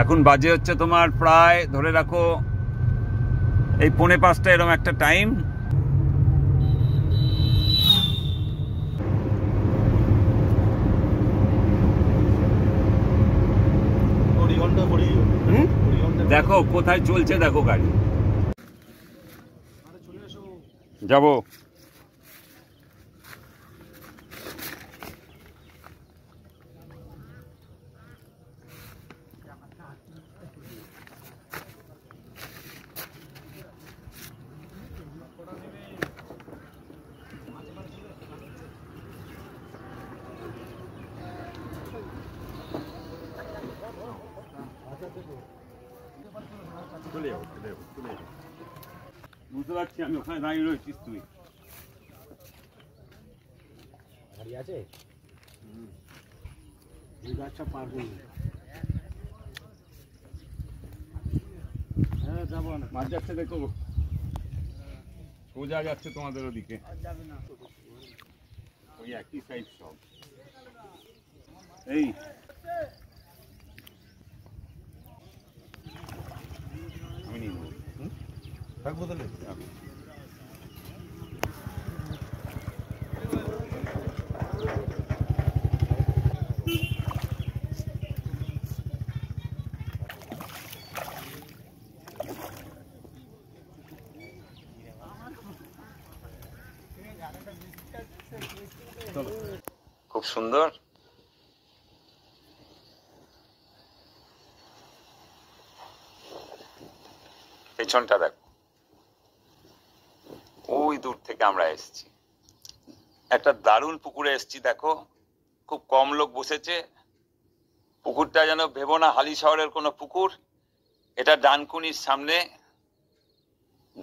এখন বাজে হচ্ছে তোমার প্রায় ধরে রাখো এই 4:45 এরকম একটা টাইম। দেখো কোথায় চলছে, দেখো গাড়ি। যাবো বুঝতে পারছি আমি, ওখানে দাঁড়িয়ে রয়েছিস তুই। গাড়ি আছে গাছটা পার করি। হ্যাঁ যাবো না, মাছ যাচ্ছে দেখো, সোজা যাচ্ছে তোমাদের ওদিকে, ওই একই সাইড সব। এই আমি নিয়ে নেবো, থাকবো তাহলে। খুব সুন্দর। পেছনটা দেখো, ওই দূর থেকে আমরা এসেছি, একটা দারুণ পুকুরে এসেছি। দেখো খুব কম লোক বসেছে, পুকুরটা যেন ভেবো না হালি শহরের কোনো পুকুর। এটা ডানকুনির সামনে,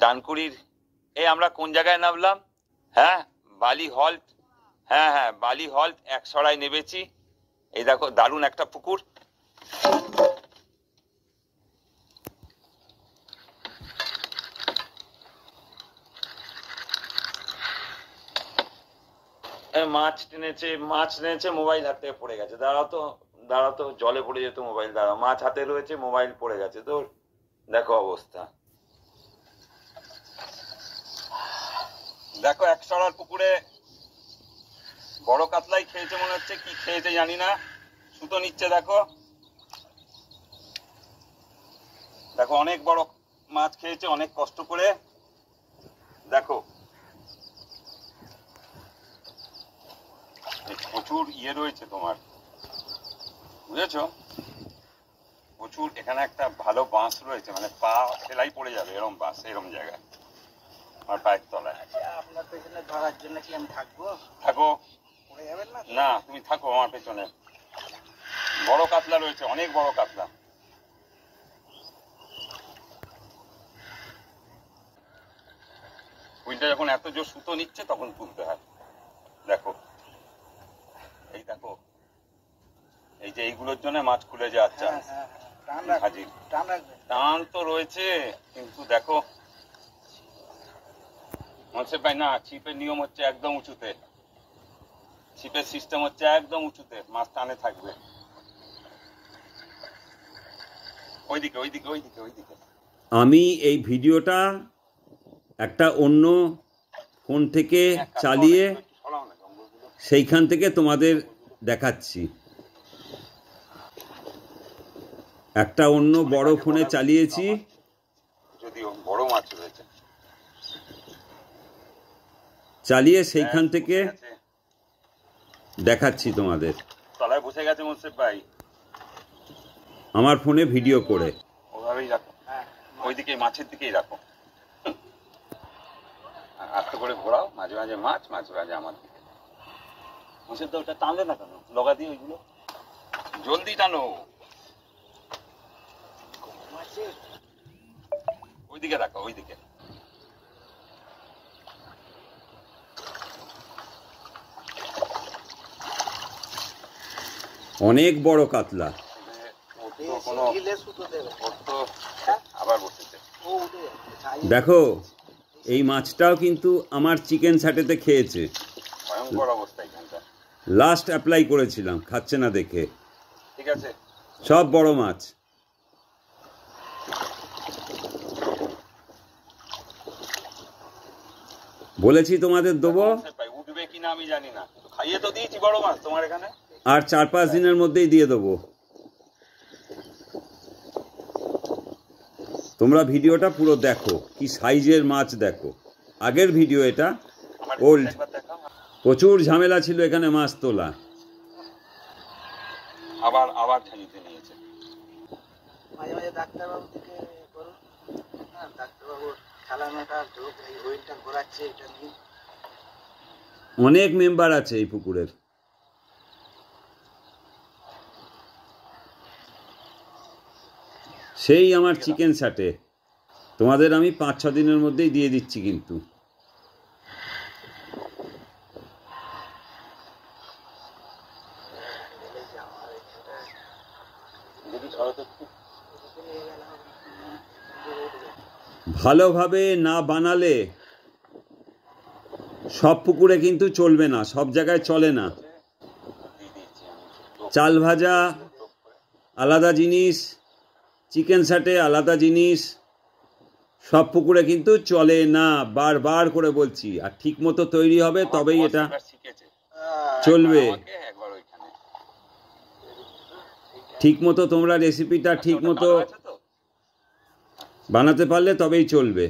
ডানকুনির এই আমরা কোন জায়গায় নামলাম? হ্যাঁ বালি হল্ট, হ্যাঁ হ্যাঁ বালি হল্ট একসরায় নেমেছি। এই দেখো দারুণ একটা পুকুর। মাছ টেনেছে, মোবাইল হাত থেকে পড়ে গেছে। দাঁড়াও তো জলে পড়ে যেত মোবাইল। দাঁড়াও, মাছ হাতে রয়েছে, মোবাইল পড়ে গেছে। তো দেখো অবস্থা, দেখো একসরার পুকুরে বড় কাতলাই খেয়েছে মনে হচ্ছে, কি খেয়েছে জানি না, সুতো নিচ্ছে। দেখো দেখো অনেক বড় মাছ খেয়েছে, অনেক কষ্ট করে। দেখো প্রচুর ইয়ে রয়েছে তোমার, বুঝেছো? প্রচুর। এখানে একটা ভালো বাঁশ রয়েছে, মানে পা সেলাই পড়ে যাবে এরম বাঁশ, এরম জায়গায় আমার পায়ের তলায়। আপনার পেছনে ধরার জন্য কি আমি থাকবো? থাকো পড়ে যাবেন না? না, তুমি থাকো আমার পেছনে। বড় কাতলা রয়েছে, অনেক বড় কাতলা। উইলটা যখন এত জোর সুতো নিচ্ছে তখন তুলতে হয়। দেখো এই দেখো, এই যে এইগুলোর জন্য মাছ খুলে যাওয়ার চান্স। টান তো রয়েছে, কিন্তু দেখো মনসে ভাই না, ছিপের নিয়ম হচ্ছে একদম উঁচুতে, ছিপের সিস্টেম হচ্ছে একদম উঁচুতে, মাছ টানে থাকবে। ওইদিকে ওইদিকে ওইদিকে ওইদিকে। আমি এই ভিডিওটা একটা অন্য ফোন থেকে চালিয়ে সেইখান থেকে তোমাদের দেখাচ্ছি। একটা অন্য বড় ফোনে চালিয়েছি, যদিও বড় মাছ রয়েছে, চালিয়ে সেইখান থেকে দেখাচ্ছি তোমাদের। তলায় বসে গেছে মুন্সিফ ভাই আমার ফোনে ভিডিও করে। ওভাবেই রাখো, ওইদিকে মাছের দিকেই রাখো, আস্তে করে ঘোরাও। মাঝে মাঝে মাছ, মাঝে মাঝে আমার দিকে। মুন্সিফ দা ওটা টানলে না কেন? লগা দিয়ে ওইগুলো জলদি টানো, ওইদিকে রাখো, ওইদিকে। অনেক বড় কাতলা, আবার বসেছে। দেখো এই মাছটাও কিন্তু আমার চিকেন স্যাটেতে খেয়েছে। ভয়ঙ্কর অবস্থা এখানটা। লাস্ট অ্যাপ্লাই করেছিলাম, খাচ্ছে না দেখে। ঠিক আছে, সব বড় মাছ। বলেছি তোমাদের দেবো, উঠবে কিনা আমি জানি না, খাইয়ে তো দিয়েছি বড় মাছ তোমার এখানে। আর 4-5 দিনের মধ্যেই দিয়ে দেবো। তোমরা ভিডিওটা পুরো দেখো, কি সাইজের মাছ দেখো। আগের ভিডিও এটা, ওল্ড। প্রচুর ঝামেলা ছিল এখানে মাছ তোলা। আবার আবার ঠানিতে নিয়েছে। মাঝে মাঝে ডাক্তারবাবু থেকে করুন, ডাক্তারবাবু খেলানোটা ঢোক এই ওইটা ঘোরাচ্ছে, এটা নিয়ে অনেক মেম্বার আছে এই পুকুরের। সেই আমার চিকেন শাটে তোমাদের আমি 5-6 দিনের মধ্যেই দিয়ে দিচ্ছি কিন্তু। ভালোভাবে না বানালে সব পুকুরে কিন্তু চলবে না, সব জায়গায় চলে না। চাল ভাজা আলাদা জিনিস, চিকেন শাটে আলাদা জিনিস, সব পুকুরে কিন্তু চলে না, বারবার করে বলছি। আর ঠিক মতো তৈরি হবে তবেই এটা চলবে। ঠিক মতো তোমরা রেসিপিটা ঠিক মতো বানাতে পারলে তবেই চলবে।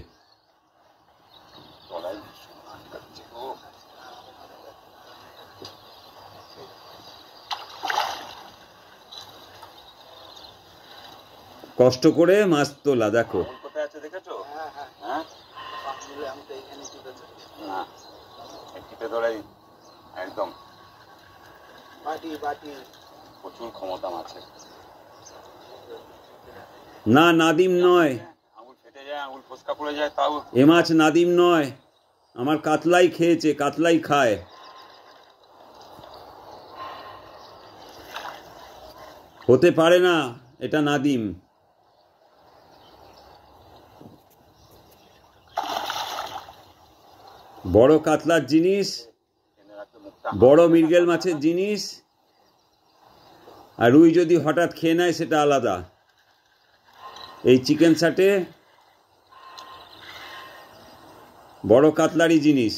কষ্ট করে মাছ তোলা দেখো। কোথায় আছে দেখেছো? হ্যাঁ, আমি তো এইখানে না টিপে ধরে একদম বাটি বাটি প্রচুর ক্ষমতা মাছের। না, নাদিম নয়, আঙুল ফেটে যায়, আঙুল ফসকা পড়ে যায়, তাও এ মাছ নাদিম নয়। আমার কাতলাই খেয়েছে, কাতলাই খায়। হতে পারে না এটা নাদিম। বড় কাতলার জিনিস, বড় মৃগেল মাছের জিনিস, আর রুই যদি হঠাৎ খেয়ে নেয় সেটা আলাদা। এই চিকেন শাটে বড় কাতলারই জিনিস।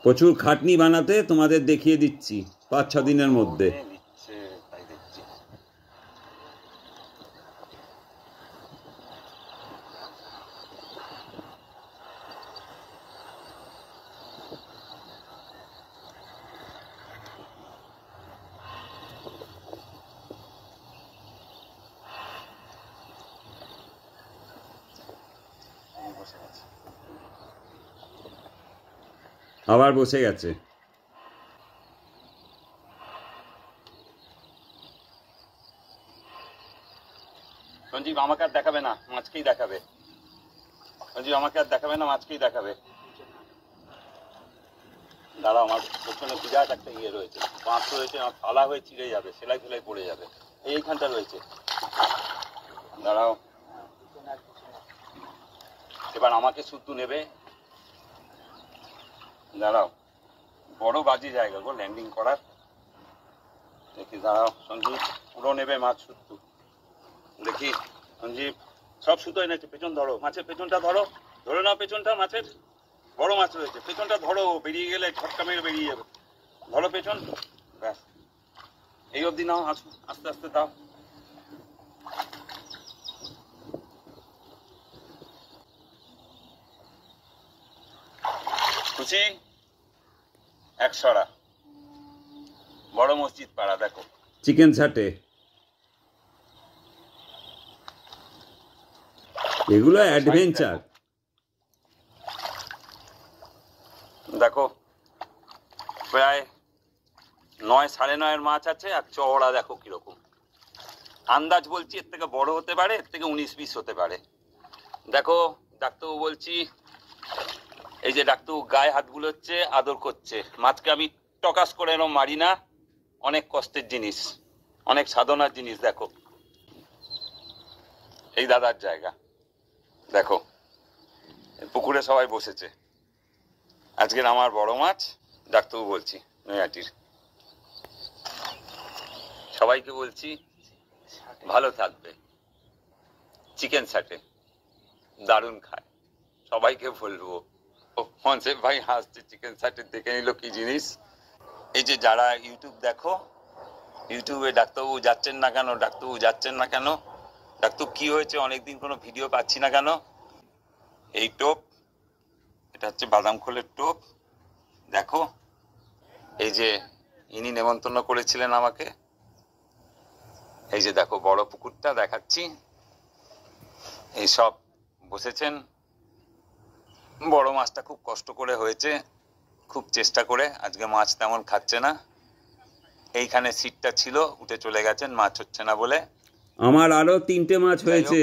প্রচুর খাটনি বানাতে, তোমাদের দেখিয়ে দিচ্ছি 5-6 দিনের মধ্যে। আবার বসে গেছে। সঞ্জীব আমাকে আর দেখাবে না, মাছকেই দেখাবে। সঞ্জীব আমাকে আর দেখাবে না, মাছকেই দেখাবে। দাঁড়াও, আমার পেছনে বিরাট একটা ইয়ে রয়েছে, মাছ রয়েছে, আমার ফালা হয়ে ছিঁড়ে যাবে, সেলাই ফেলাই পড়ে যাবে। এইখানটা রয়েছে, দাঁড়াও। এবার আমাকে শুদ্ধ নেবে, দাঁড়াও। বড় বাজি জায়গা গো ল্যান্ডিং করার। দেখি, দাঁড়াও সঞ্জীব, পুরো নেবে মাছ শুদ্ধ। দেখি সঞ্জীব, সব সুতোই নাকি, পেছন ধরো, মাছের পেছনটা ধরো, ধরে নাও পেছনটা মাছের। বড় মাছ রয়েছে, পেছনটা ধরো, বেরিয়ে গেলে ঝটকা মেরে বেরিয়ে যাবে। ধরো পেছন, ব্যাস এই অবধি নাও, আস্তে আস্তে দাও। খুশি? 100 বড় মসজিদ পাড়া দেখো চিকেন শাটে এগুলো অ্যাডভেঞ্চার। দেখো প্রায় 9-9.5 মাছ আছে, আর চওড়া দেখো কিরকম। আন্দাজ বলছি এর থেকে বড় হতে পারে, এর থেকে 19-20 হতে পারে। দেখো ডাক্তারবাবু বলছি, এই যে ডাক্তারবাবু গায়ে হাত বুলোচ্ছে, আদর করছে। মাছকে আমি টকাস করে এরকম মারি না, অনেক কষ্টের জিনিস, অনেক সাধনার জিনিস। দেখো এই দাদার জায়গা, দেখো পুকুরে সবাই বসেছে। আজকের আমার বড় মাছ, ডাক্তারবাবু বলছি নৈহাটির সবাইকে বলছি ভালো থাকবে, চিকেন স্যাটে দারুণ খায়, সবাইকে বলবো। মনসেফ ভাই হাসছে, চিকেন স্যাটে দেখে নিল কি জিনিস। এই যে যারা ইউটিউব দেখো, ইউটিউবে ডাক্তারবাবু যাচ্ছেন না কেন, ডাক্তারবাবু যাচ্ছেন না কেন, ডাক্তারবাবু কি হয়েছে, অনেকদিন কোনো ভিডিও পাচ্ছি না কেন। এই টোপ, এটা হচ্ছে বাদাম খোলের টোপ। দেখো, এই যে ইনি নেমন্তন্ন করেছিলেন আমাকে, এই যে দেখো বড় পুকুরটা দেখাচ্ছি, এই সব বসেছেন। বড় মাছটা খুব কষ্ট করে হয়েছে, খুব চেষ্টা করে, আজকে মাছ তেমন খাচ্ছে না। এইখানে সিটটা ছিল, উঠে চলে গেছেন মাছ হচ্ছে না বলে। আমার আরো 3টে মাছ হয়েছে,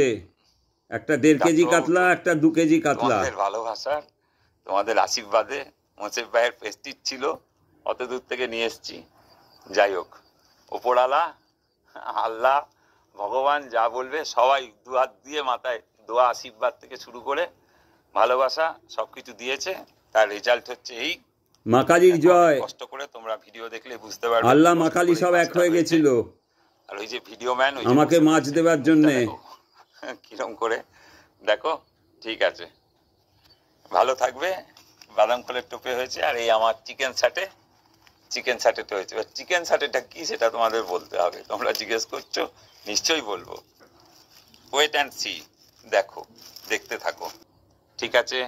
একটা 1.5 কেজি কাতলা, একটা 2 কেজি কাতলা। তোমাদের ভালোবাসার, তোমাদের আশীর্বাদে মোসেফ ভাইয়ের প্রেস্টিজ ছিল, অত দূর থেকে নিয়ে এসছি। যাই হোক, ওপরওয়ালা, আল্লাহ, ভগবান যা বলবে, সবাই দুহাত দিয়ে মাথায় দোয়া আশীর্বাদ থেকে শুরু করে ভালোবাসা সবকিছু দিয়েছে, তার রেজাল্ট হচ্ছে এই। মা কালীর জয়। কষ্ট করে তোমরা ভিডিও দেখলে বুঝতে পারবে, আল্লাহ মা কালী সব এক হয়ে গেছিল। আর ওই যে ভিডিও ম্যান আমাকে মাছ দেওয়ার জন্য কিরম করে দেখো। ঠিক আছে, ভালো থাকবে। বাদাম খোলের টোপে হয়েছে, আর এই আমার চিকেন স্যাটে, চিকেন স্যাটেটা হয়েছে। চিকেন স্যাটেটা কি সেটা তোমাদের বলতে হবে, তোমরা জিজ্ঞেস করছো, নিশ্চয়ই বলবো। ওয়েট অ্যান্ড সি, দেখো, দেখতে থাকো। ঠিক আছে,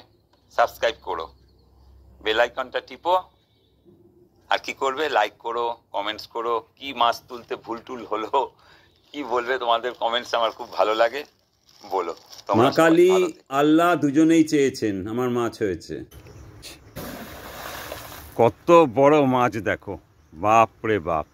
সাবস্ক্রাইব করো, বেল আইকনটা টিপো, আর কি করবে, লাইক করো, কমেন্টস করো। কি মাছ তুলতে ভুল টুল হলো, কি বলবে, তোমাদের কমেন্টস আমার খুব ভালো লাগে, বলো। মা কালী আল্লাহ দুজনেই চেয়েছেন আমার মাছ হয়েছে। কত বড় মাছ দেখো, বাপ রে বাপ।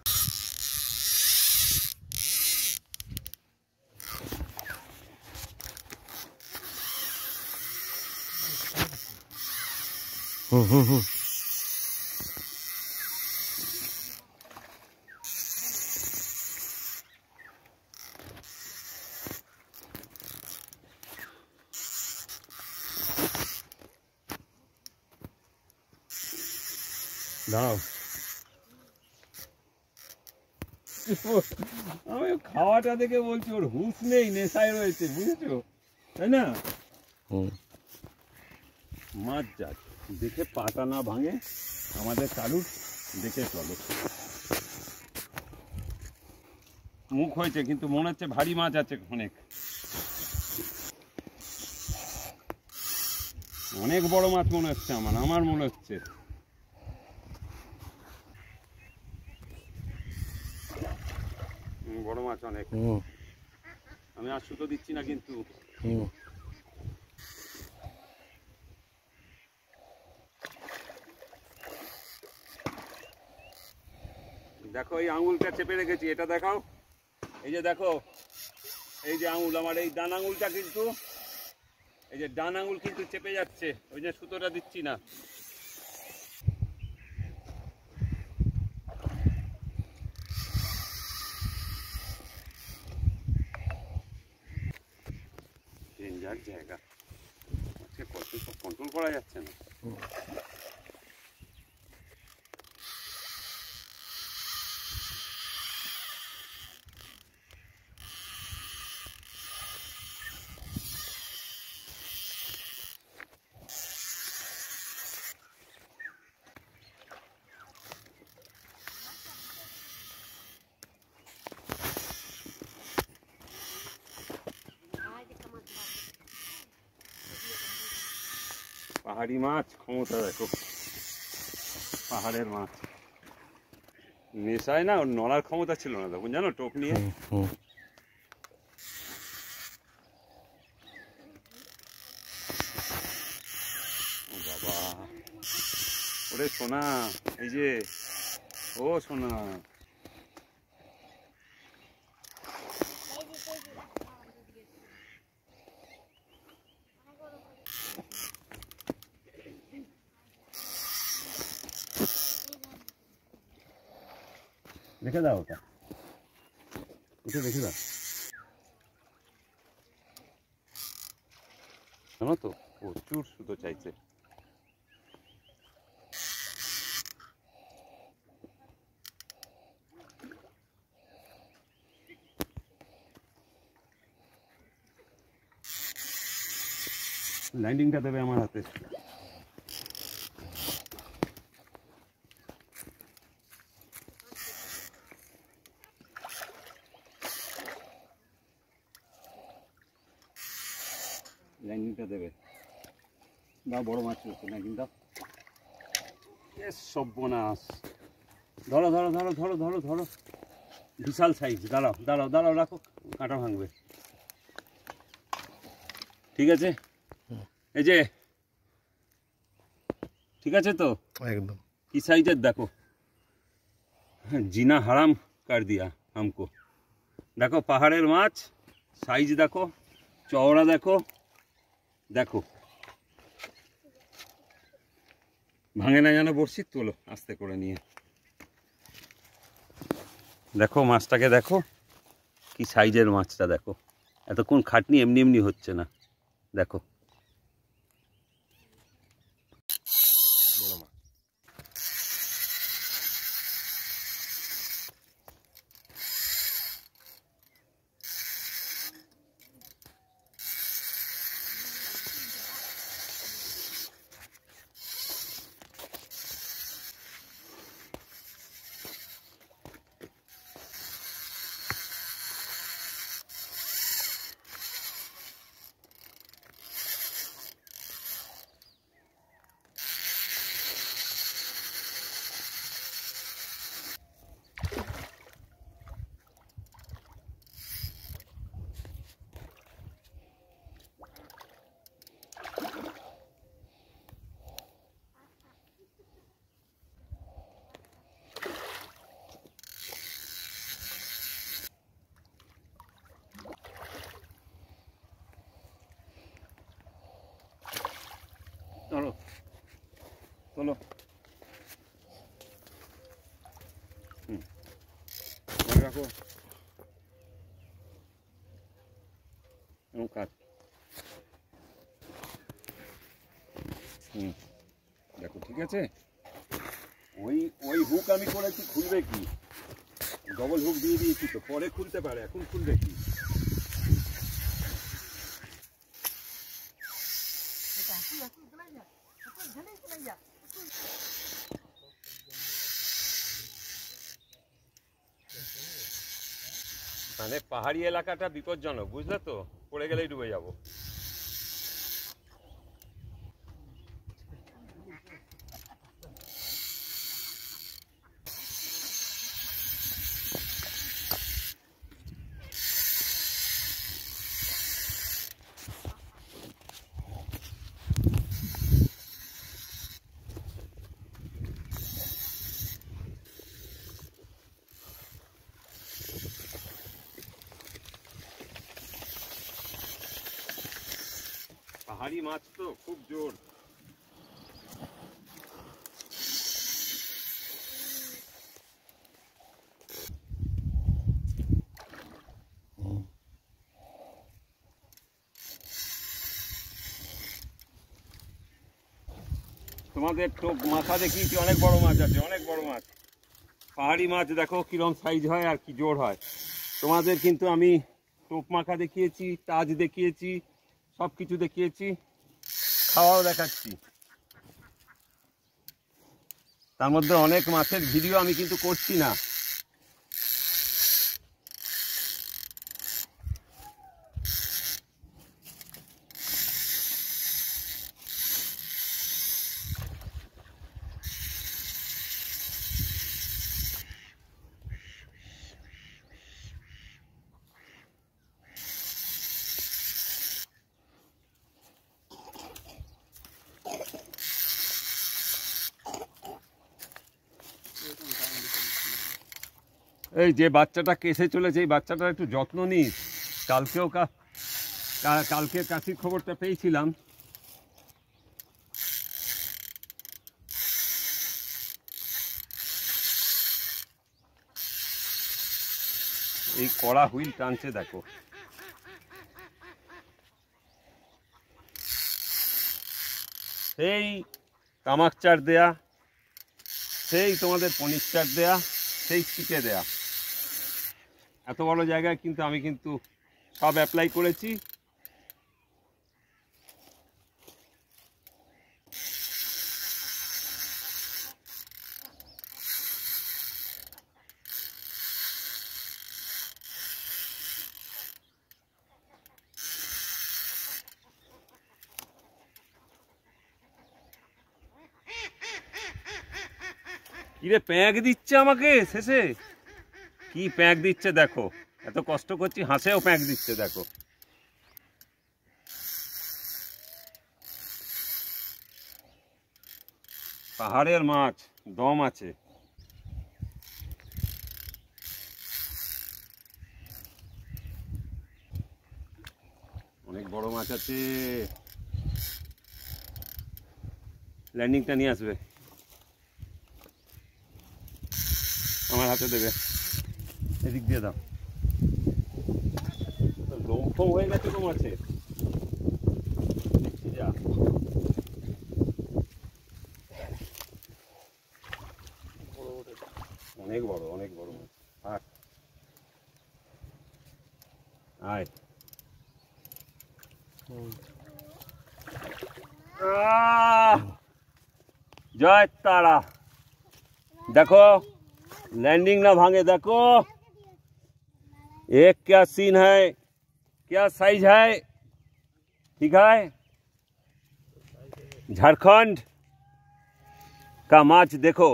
দাও, আমি খাওয়াটা দেখে বলছি ওর হুঁশ নেই, নেশায় রয়েছে, বুঝেছো, তাই না? মাছ যাক, দেখে পাটা না ভাঙে, আমাদের কারুর দেখে চলো। মুখ হয়েছে, কিন্তু মনে হচ্ছে ভারী মাছ আছে অনেক, অনেক বড় মাছ মনে হচ্ছে আমার মনে হচ্ছে। বড় মাছ অনেক। আমি আর সুতো দিচ্ছি না কিন্তু। দেখো এই আঙুলটা চেপে রেখেছি, এটা দেখাও। এই যে দেখো, এই যে আঙুল, আমার এই ডান আঙুলটা কিন্তু, এই যে ডান আঙুল কিন্তু চেপে যাচ্ছে, ওই যে সুতোটা দিচ্ছি না। ডেঞ্জার জায়গা, আজকে কন্ট্রোল করা যাচ্ছে না। পাহাড়ি মাছ ক্ষমতা দেখো, পাহাড়ের মাছ নেশায় না, ওর নড়ার ক্ষমতা ছিল না তখন, জানো, টোপ নিয়ে। ও বাবা, ওরে সোনা, এই যে, ও সোনা, দেখে দাও, ওটা উঠে দেখে দাও, জানো তো প্রচুর সুতো চাইছে। ল্যান্ডিংটা দেবে আমার হাতে। ল্যান্ডিংটা দেবে, দাও বড় মাছ হচ্ছে ল্যান্ডিং দাও। সর্বনাশ, ধরো ধরো ধরো ধরো ধরো ধরো, বিশাল সাইজ। দাঁড়াও দাঁড়াও দাঁড়াও, রাখো, কাঁটা ভাঙবে। ঠিক আছে, এই যে ঠিক আছে তো, একদম কি সাইজের দেখো, জিনা হারাম কার দিয়া হামকো। দেখো পাহাড়ের মাছ, সাইজ দেখো, চওড়া দেখো, দেখো ভাঙে না যেন বড়শি। তোলো আস্তে করে নিয়ে, দেখো মাছটাকে দেখো, কি সাইজের মাছটা দেখো। এতক্ষণ খাটনি এমনি এমনি হচ্ছে না, দেখো। চলো চলো, রাখো, কাট। দেখো ঠিক আছে, ওই ওই হুক আমি করেছি, খুলবে কি, ডবল হুক দিয়ে দিয়েছি তো, পরে খুলতে পারে, এখন খুলবে কি। মানে পাহাড়ি এলাকাটা বিপজ্জনক, বুঝলে তো, পড়ে গেলেই ডুবে যাব। পাহাড়ি মাছ তো খুব জোর। তোমাদের টোপ মাথা দেখিয়েছি, অনেক বড় মাছ আছে, অনেক বড় মাছ। পাহাড়ি মাছ দেখো কিরম সাইজ হয় আর কি জোর হয়। তোমাদের কিন্তু আমি টোপ মাখা দেখিয়েছি, তাজ দেখিয়েছি, সব কিছু দেখিয়েছি, খাওয়াও দেখাচ্ছি। তার মধ্যে অনেক মাছের ভিডিও আমি কিন্তু করছি না। এই যে বাচ্চাটা কেসে চলেছে, এই বাচ্চাটার একটু যত্ন নিস। কালকেও কালকে কাশির খবরটা পেয়েছিলাম। এই কড়া হুইল টানছে দেখো। সেই তামাক চার দেয়া, সেই তোমাদের পনির চার দেয়া, সেই শিখে দেয়া, এত বড় জায়গায় কিন্তু আমি কিন্তু সব অ্যাপ্লাই করেছি। কিরে প্যাঁক দিচ্ছে আমাকে শেষে, কি প্যাঁক দিচ্ছে দেখো, এত কষ্ট করছি হাসেও প্যাঁক দিচ্ছে দেখো। পাহাড়ের মাছ, দম আছে। অনেক বড় মাছ আছে। ল্যান্ডিংটা নিয়ে আসবে, আমার হাতে দেবে, এদিক দিয়ে দাও। দম ফম হয়ে গেছে তো মাছের, দেখছি যা। অনেক বড়, অনেক বড় মাছ। থাক, আয়। জয় তারা। देखो लैंडिंग ना भांगे, देखो एक क्या सीन है, क्या साइज है, ठीक है। झारखंड का माछ देखो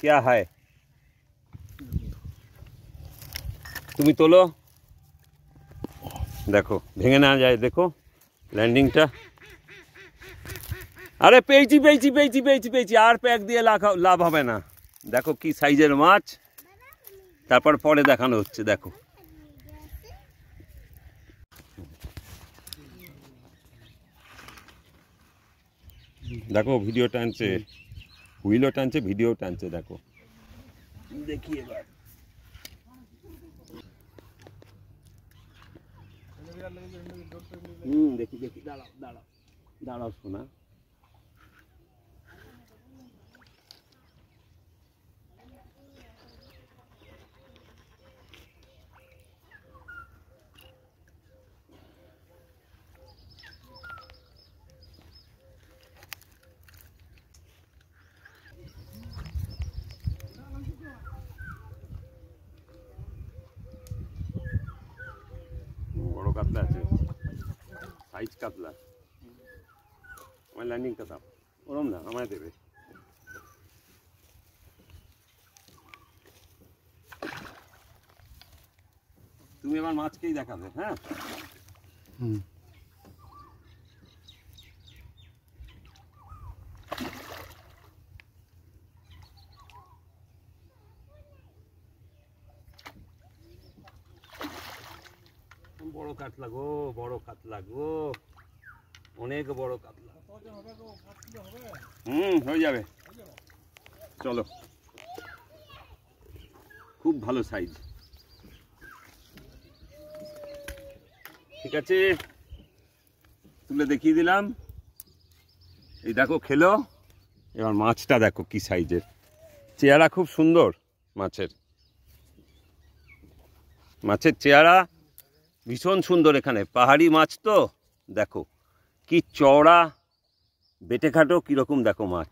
क्या है, তুমি তোলো, দেখো ভেঙে না যায়। দেখো ল্যান্ডিংটা, আরে পেয়েছি পেয়েছি পেয়েছি পেয়েছি পেয়েছি, আর প্যাক দিয়ে লাভ হবে না। দেখো কি সাইজের মাছ, তারপর পরে দেখানো হচ্ছে। দেখো দেখো ভিডিও টানছে, হুইলও টানছে, ভিডিও টানছে। দেখো দেখি এবার, দেখি দেখি, দাঁড়াও দাঁড়াও দাঁড়াও শোনা। বড় কাতলা আছে, সাইজ কাতলা। আমার ল্যান্ডিংটা দাও, ওরম না আমায় দেবে। তুমি এবার মাছকেই দেখাবে। হ্যাঁ বড় কাতলা গো, বড় কাতলা গো, অনেক বড় কাতলা। হয়ে যাবে, চলো। খুব ভালো সাইজ, ঠিক আছে, তুলে দেখিয়ে দিলাম। এই দেখো খেলো। এবার মাছটা দেখো কি সাইজের, চেহারা খুব সুন্দর মাছের, মাছের চেহারা ভীষণ সুন্দর। এখানে পাহাড়ি মাছ তো, দেখো কি চওড়া, বেটে খাটো কিরকম, দেখো মাছ।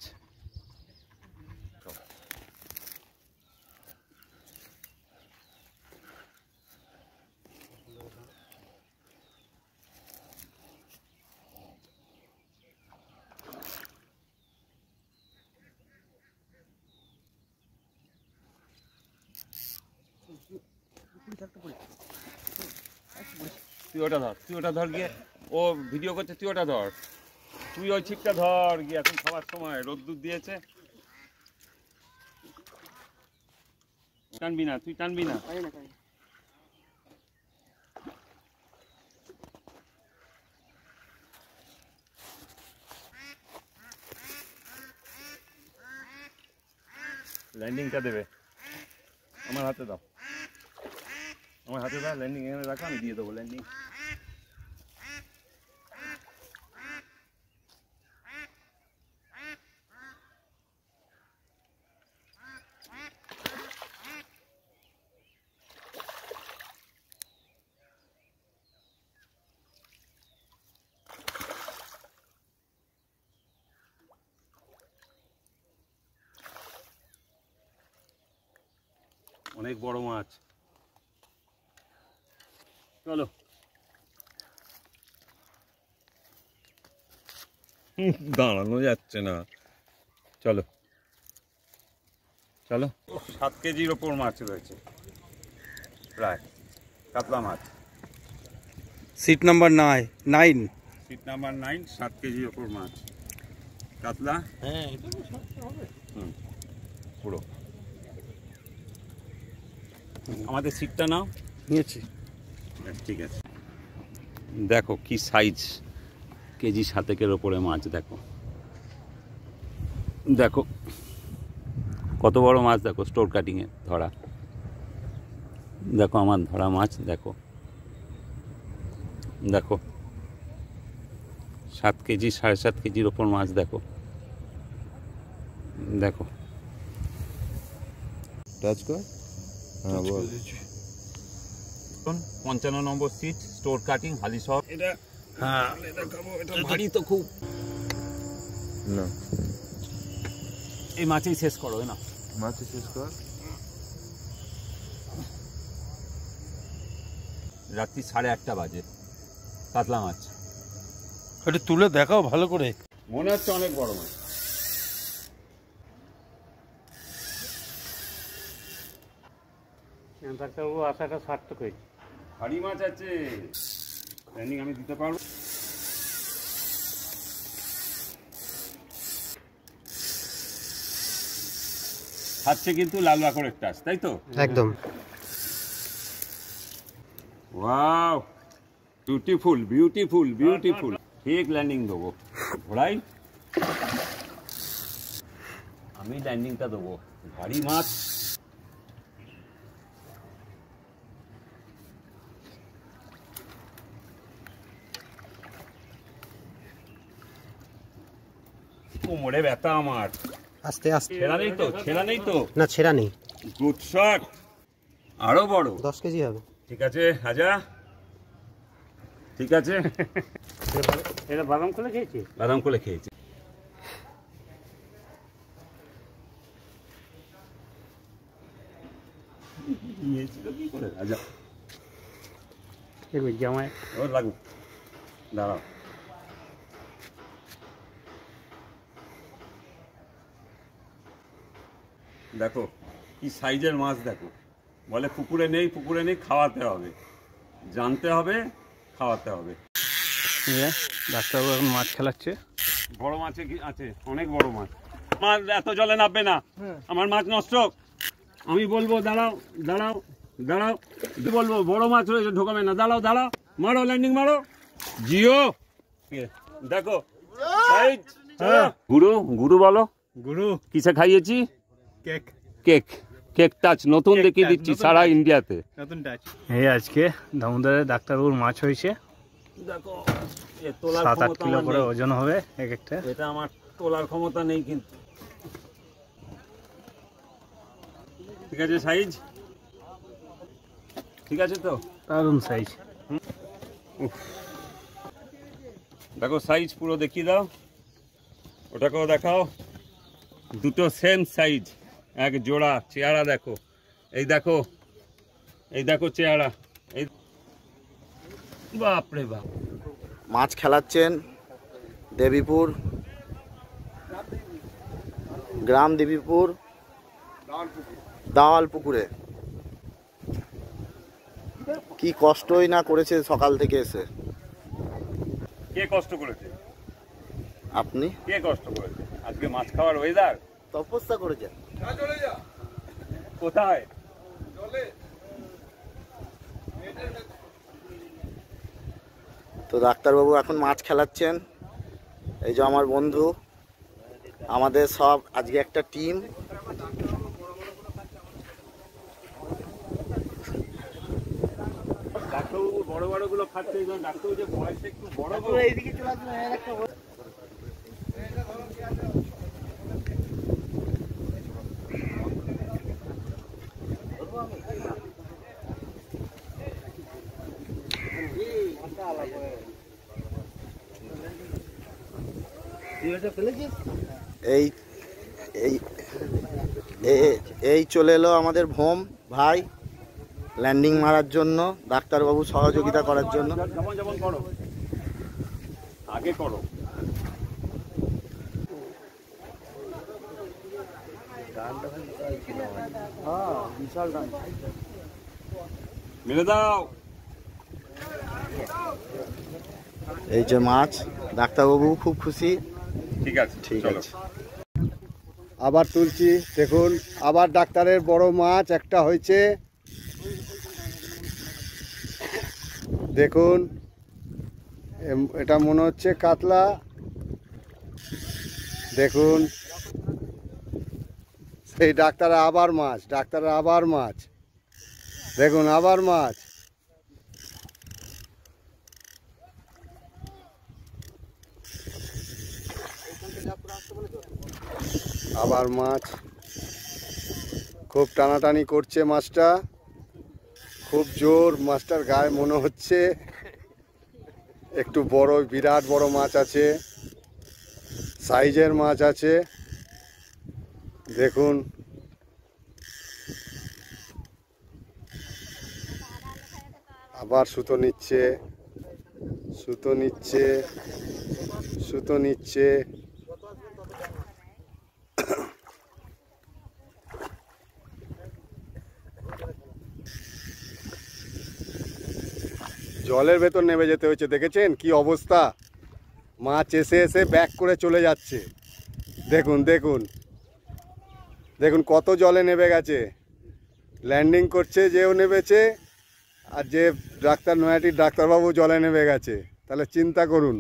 তুই ওটা ধর, তুই ওটা ধর গিয়ে, ও ভিডিও করছে, তুই ওটা ধর, তুই ওই ছিপটা ধর গিয়ে, এখন খাবার সময় রোদ্দুর দিয়েছে। টানবি না, তুই টানবি না। ল্যান্ডিংটা দেবে, আমার হাতে দাও, আমার হাতে দাও। ল্যান্ডিং এখানে রাখো, আমি দিয়ে দেবো ল্যান্ডিং। অনেক বড় মাছ, চলো। দাঁড়ানো যাচ্ছে না, চলো। চলো। 7 কেজির ওপর মাছ রয়েছে প্রায়, কাতলা মাছ। Seat number 9। সিট নাম্বার 9, 7 কেজির ওপর মাছ কাতলা। হ্যাঁ পুরো আমাদের সিটটা নাও। নিয়েছি। ঠিক আছে। দেখো কি সাইজ, কেজি 7 ওপরে মাছ। দেখো দেখো কত বড় মাছ, দেখো স্টোর কাটিংয়ে ধরা। দেখো আমার ধরা মাছ, দেখো দেখো 7 কেজি 7.5 কেজির ওপর মাছ। দেখো দেখো টাচ কর। হ্যাঁ বল। 55 নম্বর সিট, স্টোর কাটিং, হালিশহর। এটা হ্যাঁ দেখাবো, এটা ভারী তো খুব। না এই মাছই শেষ করো না, মাছ শেষ কর। রাত্রি 8:30 বাজে, কাতলা মাছ। একটু তুলে দেখাও ভালো করে। মনে হচ্ছে অনেক বড় মাছ। ডাক্তারবাবু আশাটা সার্থক হয়েছে। ভারী মাছ আছে, ট্রেনিং আমি দিতে পারবো। খাচ্ছে কিন্তু লাল বাকড়ের টাচ, তাই তো? একদম। Wow, beautiful beautiful beautiful. ঠিক ল্যান্ডিং দেবো ঘোড়াই, আমি ল্যান্ডিংটা দেবো। ভারী মাছ। কোমরে ব্যথা আমার। আস্তে আস্তে। ছেঁড়া নেই তো? ছেঁড়া নেই তো? না ছেঁড়া নেই। Good shot. আরো বড়। 10 কেজি হবে। ঠিক আছে হাজা, ঠিক আছে। এটা বাদাম করে খেয়েছি। বাদাম কোলে খেয়েছি। নিয়েছিল কি করে রাজা? জামাই ও লাগুক, দাঁড়াও। দেখো কি সাইজের মাছ, দেখো। বলে পুকুরে নেই, পুকুরে নেই, খাওয়াতে হবে, জানতে হবে, খাওয়াতে হবে। ডাক্তারবাবু এখন মাছ খেলাচ্ছে। বড় মাছ আছে, অনেক বড় মাছ। মাছ এত জলে নামবে না, আমার মাছ নষ্ট। আমি বলবো দাঁড়াও দাঁড়াও দাঁড়াও, বলবো বড় মাছ রয়েছে, ঢোকাবে না। দাঁড়াও দাঁড়াও, মারো ল্যান্ডিং মারো। জিও দেখো সাইজ। গুরু গুরু বলো। গুরু কিসে খাইয়েছি? কেক। কেক, কেক টাচ নতুন দেখিয়ে দিচ্ছি সারা ইন্ডিয়াতে। নতুন টাচ। এই আজকে দামোদরে ডাক্তারবাবুর মাছ হয়েছে। দেখো 7-8 কিলো করে ওজন হবে এক একটা। এটা আমার তোলার ক্ষমতা নেই কিন্তু। ঠিক আছে সাইজ, ঠিক আছে তো? দারুণ সাইজ। দেখো সাইজ পুরো দেখিয়ে দাও, ওটাকেও দেখাও। দুটো সেম সাইজ, এক জোড়া। চেহারা দেখো, এই দেখো, এই দেখো চেহারা। এই বাপরে বাপ। মাছ খেলাচ্ছেন দেবীপুর, গ্রাম দেবীপুর, দাওয়াল পুকুরে। কি কষ্টই না করেছে সকাল থেকে এসে। কে কষ্ট করেছে? আপনি কে কষ্ট করেছে? আজকে মাছ খাওয়ার ওয়েদার। তপস্যা করেছেন। কোথায়? তো ডাক্তারবাবু এখন মাছ খেলাচ্ছেন। এই যে আমার বন্ধু, আমাদের সব আজকে একটা টিম। ডাক্তারবাবু বড় বড় গুলো খাচ্ছে, ডাক্তারবাবু যে বয়সে একটু বড় বড়। এইদিকে চলে আসবেন। এই এই এই চলে এলো আমাদের ভোম ভাই ল্যান্ডিং মারার জন্য, ডাক্তারবাবু সহযোগিতা করার জন্য। যেমন যেমন করো, আগে করো। মেরে দাও। এই যে মাছ, ডাক্তারবাবু খুব খুশি। ঠিক আছে, ঠিক চলো। আছে। আবার তুলছি, দেখুন আবার ডাক্তারের বড় মাছ একটা হয়েছে। দেখুন এটা মনে হচ্ছে কাতলা। দেখুন সেই ডাক্তারের আবার মাছ, ডাক্তারের আবার মাছ। দেখুন আবার মাছ। আবার মাছ, খুব টানাটানি করছে মাছটা, খুব জোর। মাছটার গায়ে মনে হচ্ছে একটু বড়, বিরাট বড় মাছ আছে, সাইজের মাছ আছে। দেখুন আবার সুতো নিচ্ছে, সুতো নিচ্ছে, সুতো নিচ্ছে। জলের ভেতর নেমে যেতে হচ্ছে, দেখেছেন কি অবস্থা। মাছ এসে এসে ব্যাক করে চলে যাচ্ছে। দেখুন দেখুন দেখুন কত জলে নেমে গেছে। ল্যান্ডিং করছে যেও নেমেছে, আর যে ডাক্তার নয়াটির ডাক্তারবাবু জলে নেমে গেছে। তাহলে চিন্তা করুন,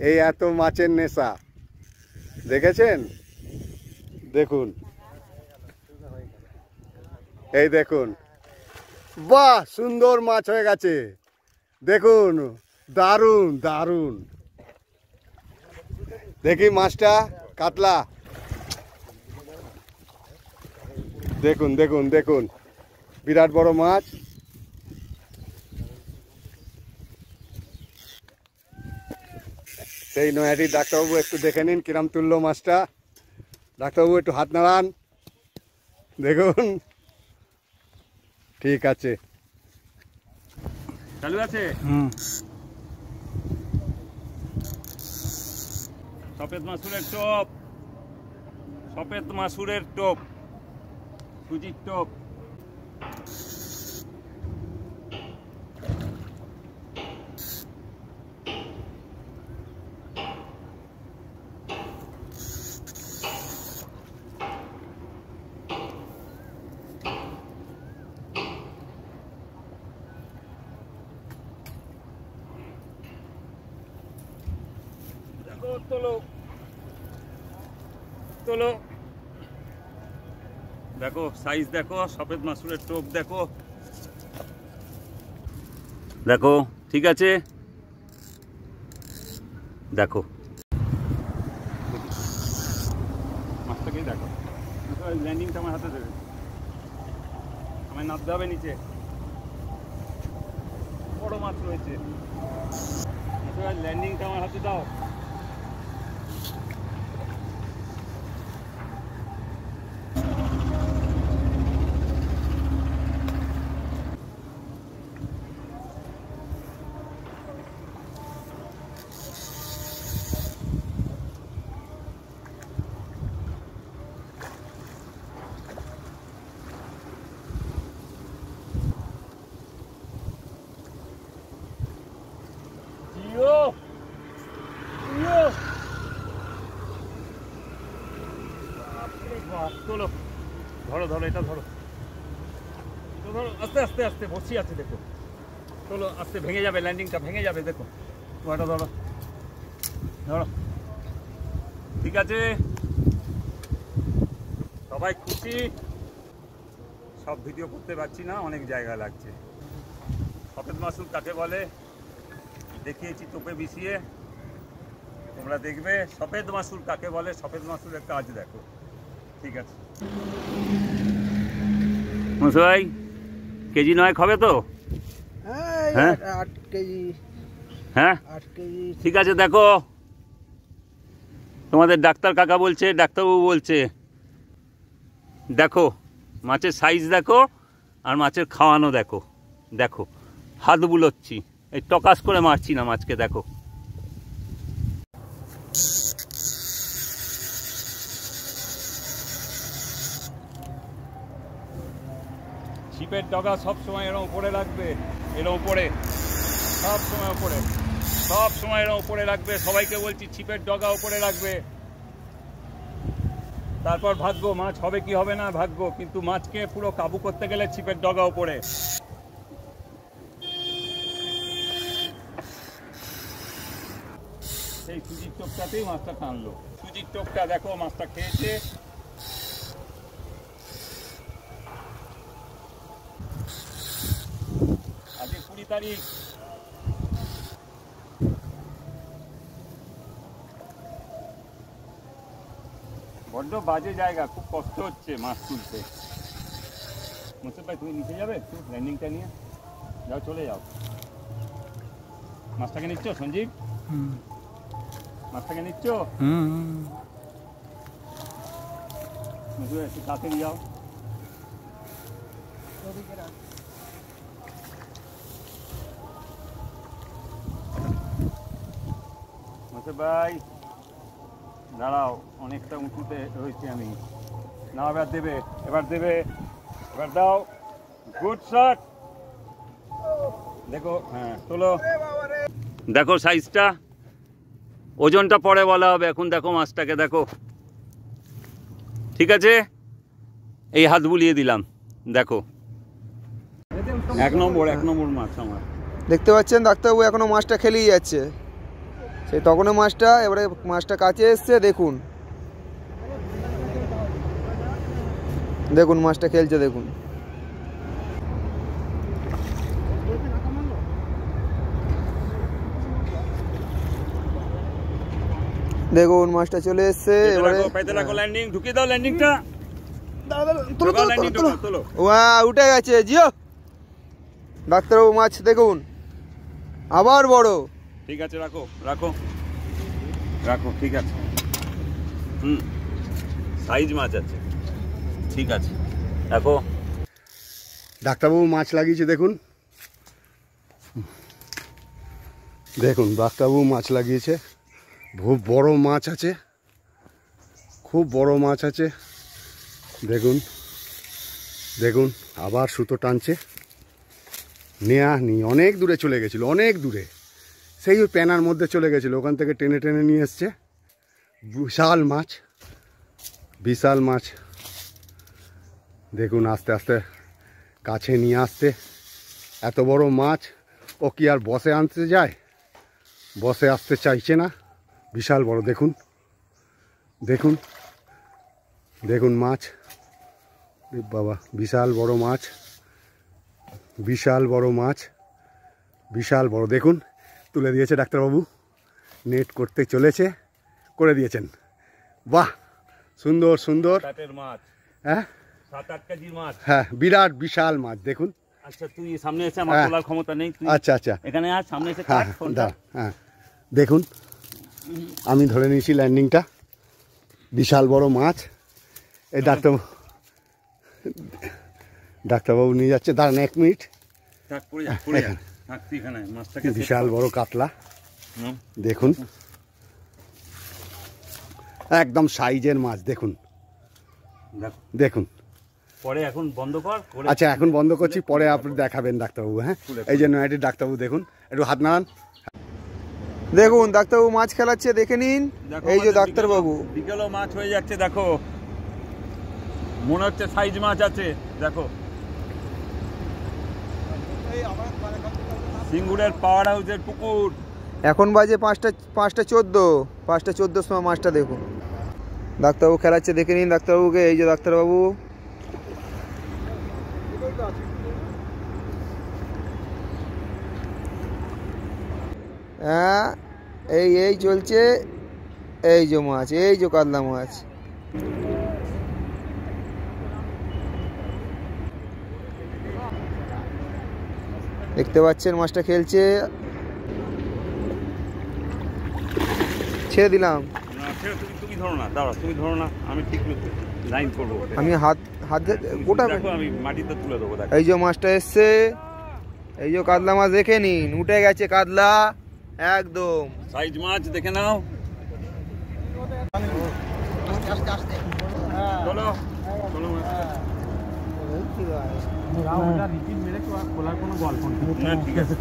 এই এত মাছের নেশা। দেখেছেন? দেখুন, এই দেখুন, বাহ সুন্দর মাছ হয়ে গেছে। দেখুন দারুণ দারুণ। দেখি মাছটা, কাতলা। দেখুন দেখুন দেখুন, বিরাট বড় মাছ। সেই নয়াটি ডাক্তারবাবু একটু দেখে নিন কিরাম তুললো মাছটা। ডাক্তারবাবু একটু হাত নাড়ান। দেখুন, ঠিক আছে, চালু আছে। সফেদ মাসুরের টোপ, সফেদ মাসুরের টোপ, সুজির টোপ। তোলো তোলো, দেখো সাইজ দেখো, সফেদ মাসুরের টোপ দেখো, দেখো ঠিক আছে, দেখো মাছটাকেই দেখো। ল্যান্ডিংটা আমার হাতে দেবে, আমায় নামতে হবে নিচে। বড় মাছ রয়েছে, ল্যান্ডিংটা আমার হাতে দাও। তোলো, ধরো ধরো, এটা ধরো, ধরো আস্তে আস্তে আস্তে, বসি আছে দেখো। তোলো আস্তে, ভেঙে যাবে, ল্যান্ডিংটা ভেঙে যাবে। দেখো ওটা ধরো, ধরো, ঠিক আছে। সবাই খুশি। সব ভিডিও করতে পারছি না, অনেক জায়গা লাগছে। সফেদ মাসুর কাকে বলে দেখিয়েছি টোপে বিছিয়ে, তোমরা দেখবে সফেদ মাসুর কাকে বলে, সফেদ মাসুরের কাজ দেখো। ঠিক আছে মশাই, কেজি 9 হবে তো? হ্যাঁ 8 কেজি। হ্যাঁ 8 কেজি। ঠিক আছে। দেখো তোমাদের ডাক্তার কাকা বলছে, ডাক্তারবাবু বলছে, দেখো মাছের সাইজ দেখো আর মাছের খাওয়ানো দেখো। দেখো হাত বুলোচ্ছি, এই টকাস করে মারছি না মাছকে। দেখো ছিপের ডগা সব সময় এরকম উপরে রাখবে, এরকম উপরে, সব সময় উপরে, সব সময় এরকম উপরে রাখবে। সবাইকে বলছি ছিপের ডগা উপরে রাখবে। তারপর ভাগ্য, মাছ হবে কি হবে না ভাগ্য, কিন্তু মাছকে পুরো কাবু করতে গেলে ছিপের ডগা উপরে। সেই সুজির টোপটাতেই মাছটা টানলো। সুজির টোপটা দেখো মাছটা খেয়েছে। আজকে 20 তারিখ। বড্ড বাজে জায়গা, খুব কষ্ট হচ্ছে মাছ তুলতে। মুসিফ ভাই তুমি নিচে যাবে একটু ল্যান্ডিংটা নিয়ে যাও, চলে যাও। মাছটাকে নিচ্ছ সঞ্জীব? মাছটাকে নিচ্ছ? একটু কাছে যাও। মুসিফ ভাই দাঁড়াও, অনেকটা উঁচুতে রয়েছি আমি। না এবার দেবে, এবার দেবে, এবার দাও। Good shot. দেখো, হ্যাঁ তোলো। দেখো সাইজটা, ওজনটা পরে বলা হবে, এখন দেখো মাছটাকে দেখো। ঠিক আছে, এই হাত বুলিয়ে দিলাম, দেখো এক নম্বর মাছ আমার। দেখতে পাচ্ছেন ডাক্তারবাবু এখনো মাছটা খেলেই যাচ্ছে। সেই তখনও মাছটা, এবারে মাছটা কাছে এসছে, দেখুন দেখুন মাছটা খেলছে, দেখুন দেখুন মাছটা চলে এসছে। এবারে ল্যান্ডিং ঢুকিয়ে দাও, ল্যান্ডিংটা উঠে গেছে জিও। ডাক্তারবাবু মাছ দেখুন আবার বড়। ঠিক আছে, রাখো রাখো রাখো, ঠিক আছে। সাইজ মাছ আছে, ঠিক আছে দেখো। ডাক্তারবাবু মাছ লাগিয়েছে দেখুন, দেখুন ডাক্তারবাবু মাছ লাগিয়েছে। খুব বড় মাছ আছে, খুব বড় মাছ আছে। দেখুন দেখুন আবার সুতো টানছে। নেয়া অনেক দূরে চলে গেছিলো, অনেক দূরে, সেই ওই প্যানার মধ্যে চলে গেছিলো, ওখান থেকে টেনে টেনে নিয়ে এসছে। বিশাল মাছ, বিশাল মাছ। দেখুন আস্তে আস্তে কাছে নিয়ে আসতে, এত বড় মাছ ও কি আর বসে আনতে যায়? বসে আসতে চাইছে না, বিশাল বড়। দেখুন দেখুন দেখুন মাছ, বাবা বিশাল বড় মাছ, বিশাল বড় মাছ, বিশাল বড়। দেখুন তুলে দিয়েছে ডাক্তারবাবু, নেট করতে চলেছে, করে দিয়েছেন। বাহ, সুন্দর সুন্দর মাছ। হ্যাঁ 7-8 কেজি মাছ। হ্যাঁ বিরাট বিশাল মাছ। দেখুন আচ্ছা তুই সামনে এসে, আমার তোলার ক্ষমতা নেই। আচ্ছা আচ্ছা, এখানে আর সামনে এসে হ্যাঁ হ্যাঁ দেখুন আমি ধরে নিয়েছি ল্যান্ডিংটা। বিশাল বড় মাছ। এই ডাক্তারবাবু নিয়ে যাচ্ছে, দাঁড়ান 1 মিনিট। বিশাল বড় কাতলা, দেখুন একদম সাইজের মাছ। দেখুন দেখুন। পরে এখন বন্ধ কর। আচ্ছা এখন বন্ধ করছি, পরে আপনি দেখাবেন ডাক্তারবাবু। হ্যাঁ এই জন্য এটি ডাক্তারবাবু দেখুন, একটু হাত নাড়ান। দেখুন ডাক্তারবাবু মাছ খেলাচ্ছে, দেখে নিন। এই যে ডাক্তারবাবু বিকেলও মাছ হয়ে যাচ্ছে, দেখো মনে হচ্ছে সাইজ মাছ আছে। দেখো সিঙ্গুরের পাওয়ার হাউসের পুকুর। এখন বাজে 5টা 14 সময় মাছটা দেখুন। ডাক্তারবাবু খেলাচ্ছে, দেখে নিন ডাক্তারবাবুকে। এই যে ডাক্তারবাবু, হ্যাঁ এই চলছে। এই যে মাছ, এই যে কাতলা মাছ। দেখতে পাচ্ছেন মাছটা খেলছে। ছেড়ে দিলাম। তুমি ধরো না, দাঁড়াও তুমি ধরো না, আমি ঠিক লাইন করবো। আমি হাত গোটা আমি মাটিতে তুলে দেবো। এই যে মাছটা এসছে, এই যে কাতলা মাছ, দেখে নিন উঠে গেছে কাতলা একদম সাইজ মাছ। দেখে নাও, চলো চলো। না ঠিক আছে,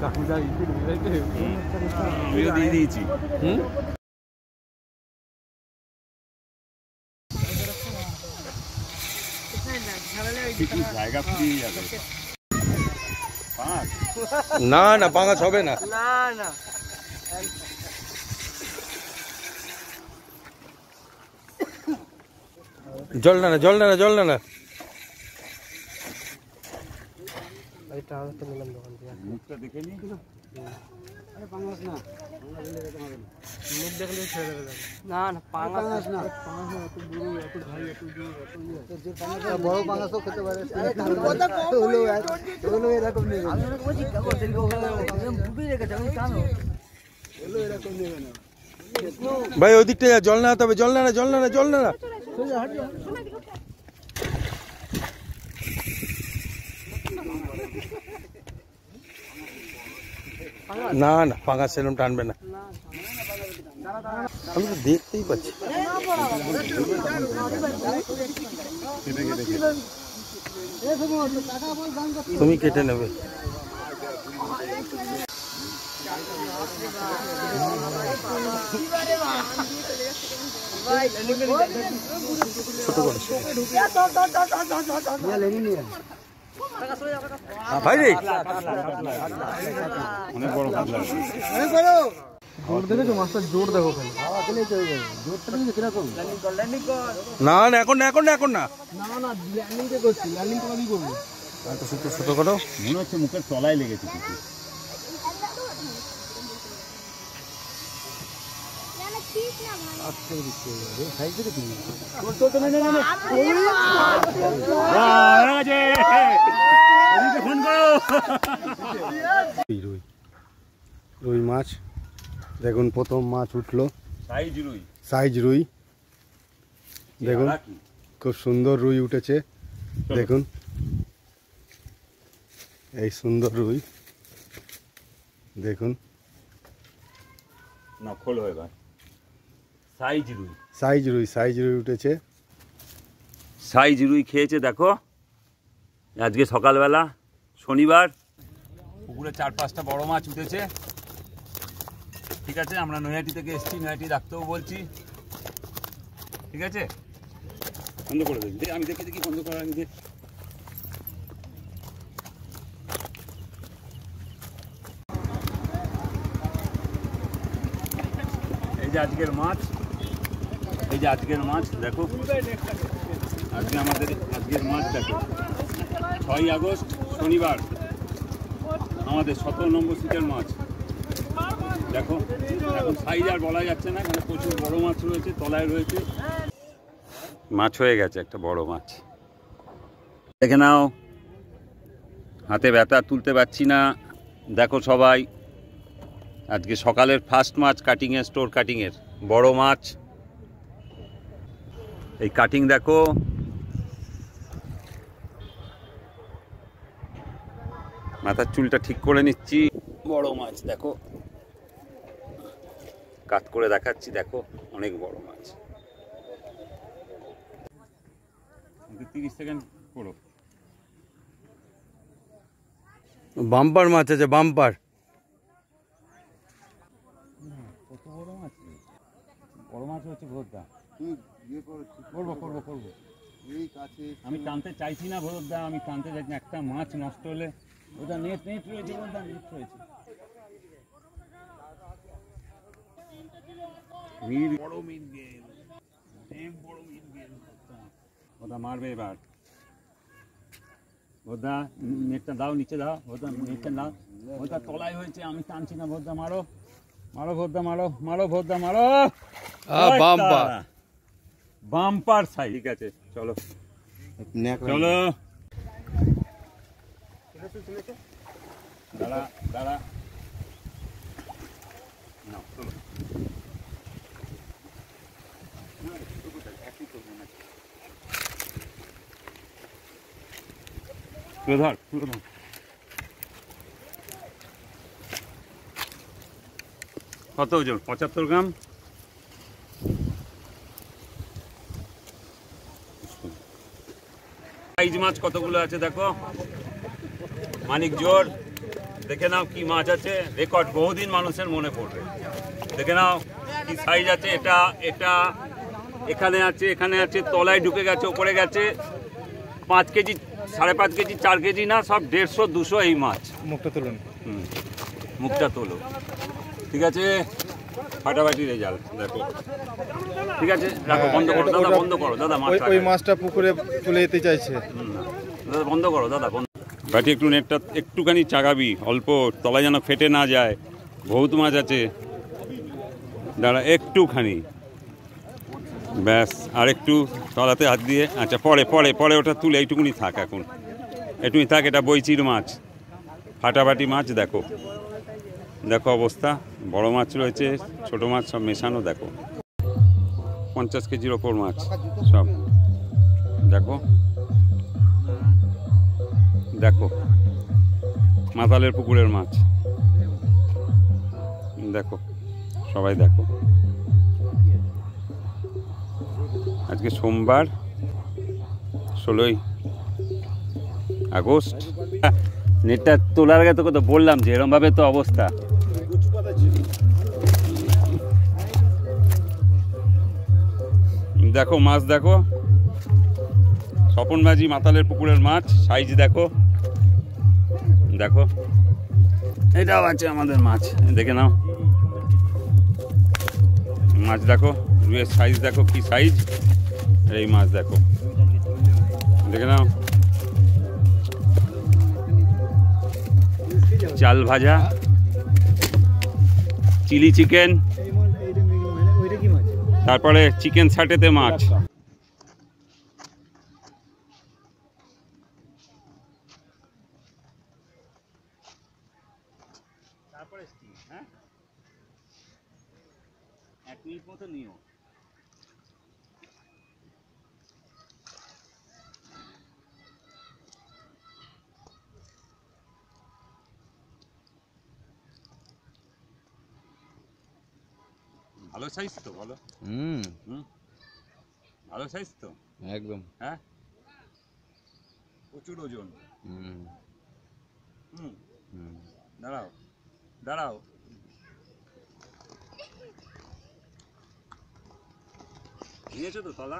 আমিও দিয়ে দিয়েছি। জায়গা ফুরিয়ে যাবে। না না পাঙাশ হবে না। জল না জল না জল না। মুখটা দেখে নিয়ে গেল। বড় পাঙাশও খেতে পারে। ভাই ওই দিকটা জল না তবে জল না জল না জল না। না না পাঙাশ সেরকম টানবে না, আমি তো দেখতেই পাচ্ছি। তুমি কেটে নেবে। ছোট করে ভাই রে অনেক বড় কাতলা। জোর দেখেছো মাছটা, জোর দেখো খালি। না না এখন না এখন না এখন না। ছোট করো, মনে হচ্ছে মুখের তলায় লেগেছে কিছু। রুই মাছ দেখুন, প্রথম মাছ উঠলো। সাইজ রুই, সাইজ রুই দেখুন, খুব সুন্দর রুই উঠেছে দেখুন, এই সুন্দর রুই দেখুন। না খোল হয়ে গেল। সাইজ রুই, সাইজ রুই, সাইজ রুই উঠেছে। সাইজ রুই খেয়েছে দেখো। আজকে সকালবেলা শনিবার পুকুরে 4-5টা বড় মাছ উঠেছে। ঠিক আছে, আমরা নৈহাটি থেকে এসেছি, নৈহাটি ডাক্তারও বলছি। ঠিক আছে, বন্ধ করে দেখি, আমি দেখি দেখি বন্ধ করা। আমি দেখ, এই যে আজকের মাছ, এই যে আজকের মাছ দেখো। আজকে আমাদের আজকের মাছ দেখো, 6ই আগস্ট শনিবার, আমাদের 17 নম্বর সিটের মাছ দেখো। এখন সাইজ আর বলা যাচ্ছে না, এখানে প্রচুর বড় মাছ রয়েছে, তলায় রয়েছে। মাছ হয়ে গেছে একটা বড় মাছ, দেখে নাও। হাতে ব্যথা, তুলতে পারছি না। দেখো সবাই, আজকে সকালের ফার্স্ট মাছ কাটিংয়ের, স্টোর কাটিংয়ের বড় মাছ। এই কাটিং দেখো, মাথার চুলটা ঠিক করে নিচ্ছি। বড় মাছ দেখো, কাট করে দেখাচ্ছি দেখো, অনেক বড় মাছ। 30 সেকেন্ড করো। বাম্পার মাছ আছে, বাম্পার। কত বড় মাছ, বড় মাছ হচ্ছে ভোরদা। করবো করবো করবো, আমি টানতে চাইছি না ভোরদা, আমি টানতে চাইছি না। একটা মাছ নষ্ট হলে ওটা নেট নেট রয়েছে, ভোরদা নেট রয়েছে। মির বড় মির গেল, অনেক বড় মির গেল। ওটা মারবে এবার। ভোরদা নেটটা দাও, নিচে দাও ভোরদা, নেটটা দাও। ওটা তলায় হয়েছে, আমি টানছি না ভোরদা। মারো মারো ভোরদা, মারো মারো ভোরদা, মারো। Bumper, bumper size. ঠিক আছে, চলো চলো। দাঁড়া দাঁড়া, না চলো। ধর তুলে ধর। কত ওজন? 75 গ্রাম। সাইজ মাছ কতগুলো আছে দেখো। মানিক জোর, দেখে নাও কি মাছ আছে, রেকর্ড বহুদিন মানুষের মনে পড়বে। দেখে নাও কি সাইজ আছে, এটা এটা এখানে আছে, এখানে আছে, তলায় ঢুকে গেছে, ওপরে গেছে। 5 কেজি, 5.5 কেজি, 4 কেজি না, সব 150, 200 এই মাছ। মুখটা তুলুন। মুখটা তোলো, ঠিক আছে। ফাটাফাটি রেজাল্ট দেখো, ঠিক আছে, রাখো, বন্ধ করো দাদা, বন্ধ করো দাদা। ওই মাছটা পুকুরে চলে যেতে চাইছে। দাদা বন্ধ করো দাদা, বন্ধ। বাটি একটু নেটটা একটুখানি চাগাবি, অল্প, তলায় যেন ফেটে না যায়। বহুত মাছ আছে, দাঁড়া একটুখানি, ব্যাস। আর একটু তলাতে হাত দিয়ে, আচ্ছা পরে পরে পরে ওটা তুলে এইটুকুনি থাক, এখন একটুকুনি থাক। এটা বইচির মাছ, ফাটাফাটি মাছ। দেখো দেখো অবস্থা, বড় মাছ রয়েছে, ছোট মাছ সব মেশানো। দেখো 50 কেজির ওপর মাছ সব। দেখো দেখো মাতালের পুকুরের মাছ, দেখো সবাই দেখো। আজকে সোমবার 16ই আগস্ট। নেটটা তোলার আগে তোকে তো বললাম যে এরমভাবে তো অবস্থা। দেখো মাছ, দেখো স্বপনবাজি মাতালের পুকুরের মাছ, সাইজ দেখো। দেখো এটাও আছে আমাদের মাছ, দেখে নাও মাছ। দেখো রুইয়ের সাইজ দেখো, কি সাইজ। এই মাছ দেখো, দেখে নাও। চাল ভাজা, চিলি চিকেন, তারপরে চিকেন সাটেতে মাছ। তারপরে হ্যাঁ 1 মিনিট মতো নিও। ভালো সাইজ তো, বলো। ভালো সাইজ তো একদম। হ্যাঁ, প্রচুর ওজন। দাঁড়াও দাঁড়াও, নিয়েছো তো তলা?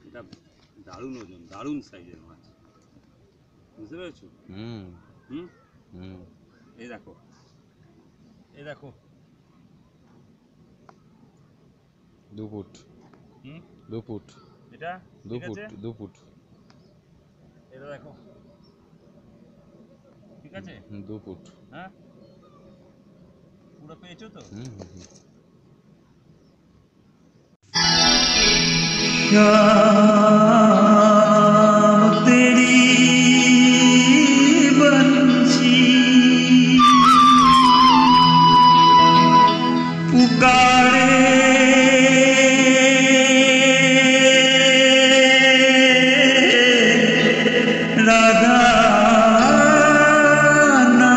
এটা দারুণ ওজন, দারুণ সাইজের মাছ, বুঝতে পেরেছো? এই দেখো, এই দেখো 2 ফুট। 2 ফুট। এটা 2 ফুট। 2 ফুট। এটা দেখো, ঠিক আছে? 2 ফুট। হ্যাঁ, পুরো পেয়েছো তো? तेरी बंसी पुकारे राधा ना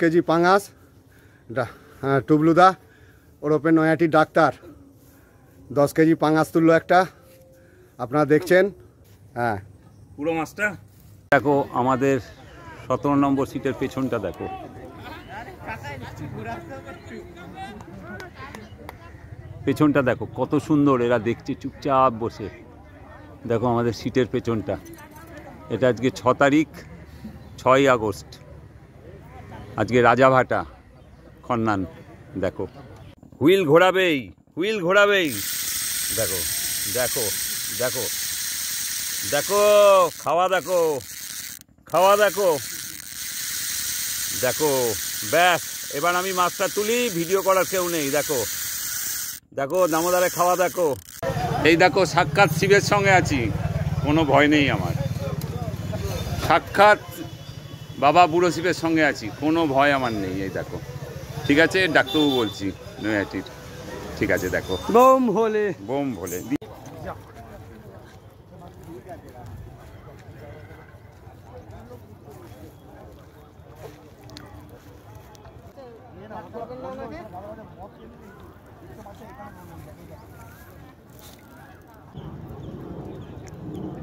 কেজি পাঙাশ, হ্যাঁ টুবলুদা ওরফে নয়াটি ডাক্তার 10 কেজি পাঙাশ তুললো একটা, আপনারা দেখছেন। হ্যাঁ পুরো মাছটা দেখো, আমাদের 17 নম্বর সিটের পেছনটা দেখো, পেছনটা দেখো কত সুন্দর, এরা দেখছে চুপচাপ বসে। দেখো আমাদের সিটের পেছনটা, এটা আজকে 6 তারিখ 6ই আগস্ট, আজকে রাজাভাটা খন্নান। দেখো হুইল ঘোরাবেই, হুইল ঘোরাবেই, দেখো দেখো দেখো দেখো, খাওয়া দেখো, খাওয়া দেখো, দেখো ব্যাস। এবার আমি মাছটা তুলি, ভিডিও করার কেউ নেই। দেখো দেখো দামোদরে খাওয়া দেখো। এই দেখো সাক্ষাৎ শিবের সঙ্গে আছি, কোনো ভয় নেই আমার। সাক্ষাৎ বাবা বুড়ো শিবের সঙ্গে আছি, কোনো ভয় আমার নেই। এই দেখো, ঠিক আছে, ডাক্তারবাবু বলছি নয়াটির, ঠিক আছে। দেখো বোম ভোলে, বোম ভোলে।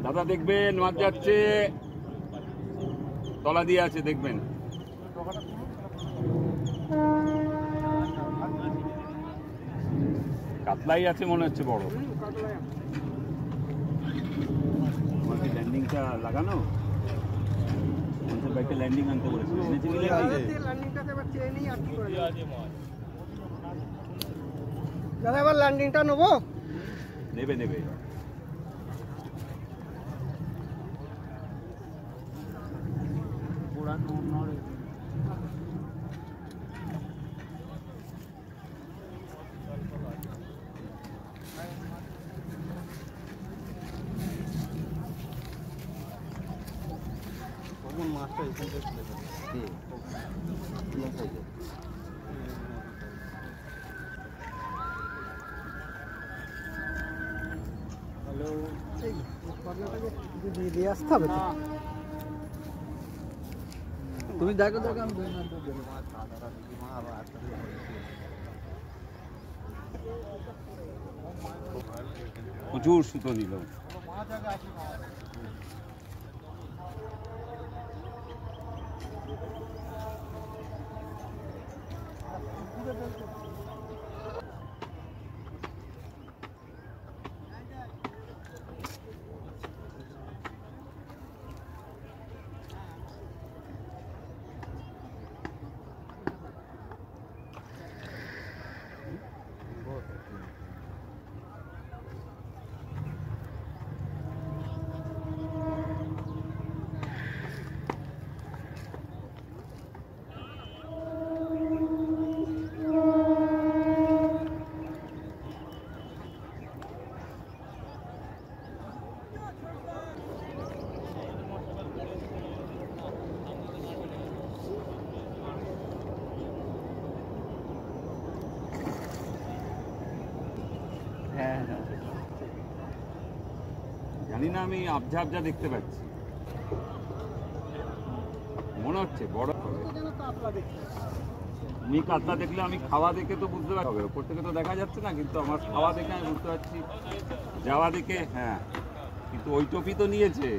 দাদা দেখবেন মাছ যাচ্ছে, তলা দিয়ে আছে, দেখবেন। কাতলাই আছে মনে হচ্ছে বড়। আমার কি ল্যান্ডিংটা লাগানো? বাইকে ল্যান্ডিং আনতে বলেছি, দাদা এবার ল্যান্ডিংটা নেবো। নেবে নেবে। দিয়ে আসতে হবে তো। তুমি দেখো দেখো, আমি প্রচুর সুতো নিল। জানি না, আমি আবঝা আবঝা দেখতে পাচ্ছি, মনে হচ্ছে বড় হবে। তুমি কাতলা দেখলে, আমি খাওয়া দেখে তো বুঝতে পারবে, ওপর থেকে তো দেখা যাচ্ছে না, কিন্তু আমার খাওয়া দেখে আমি বুঝতে পারছি, যাওয়া দেখে। হ্যাঁ, কিন্তু ওই টপি তো নিয়েছে,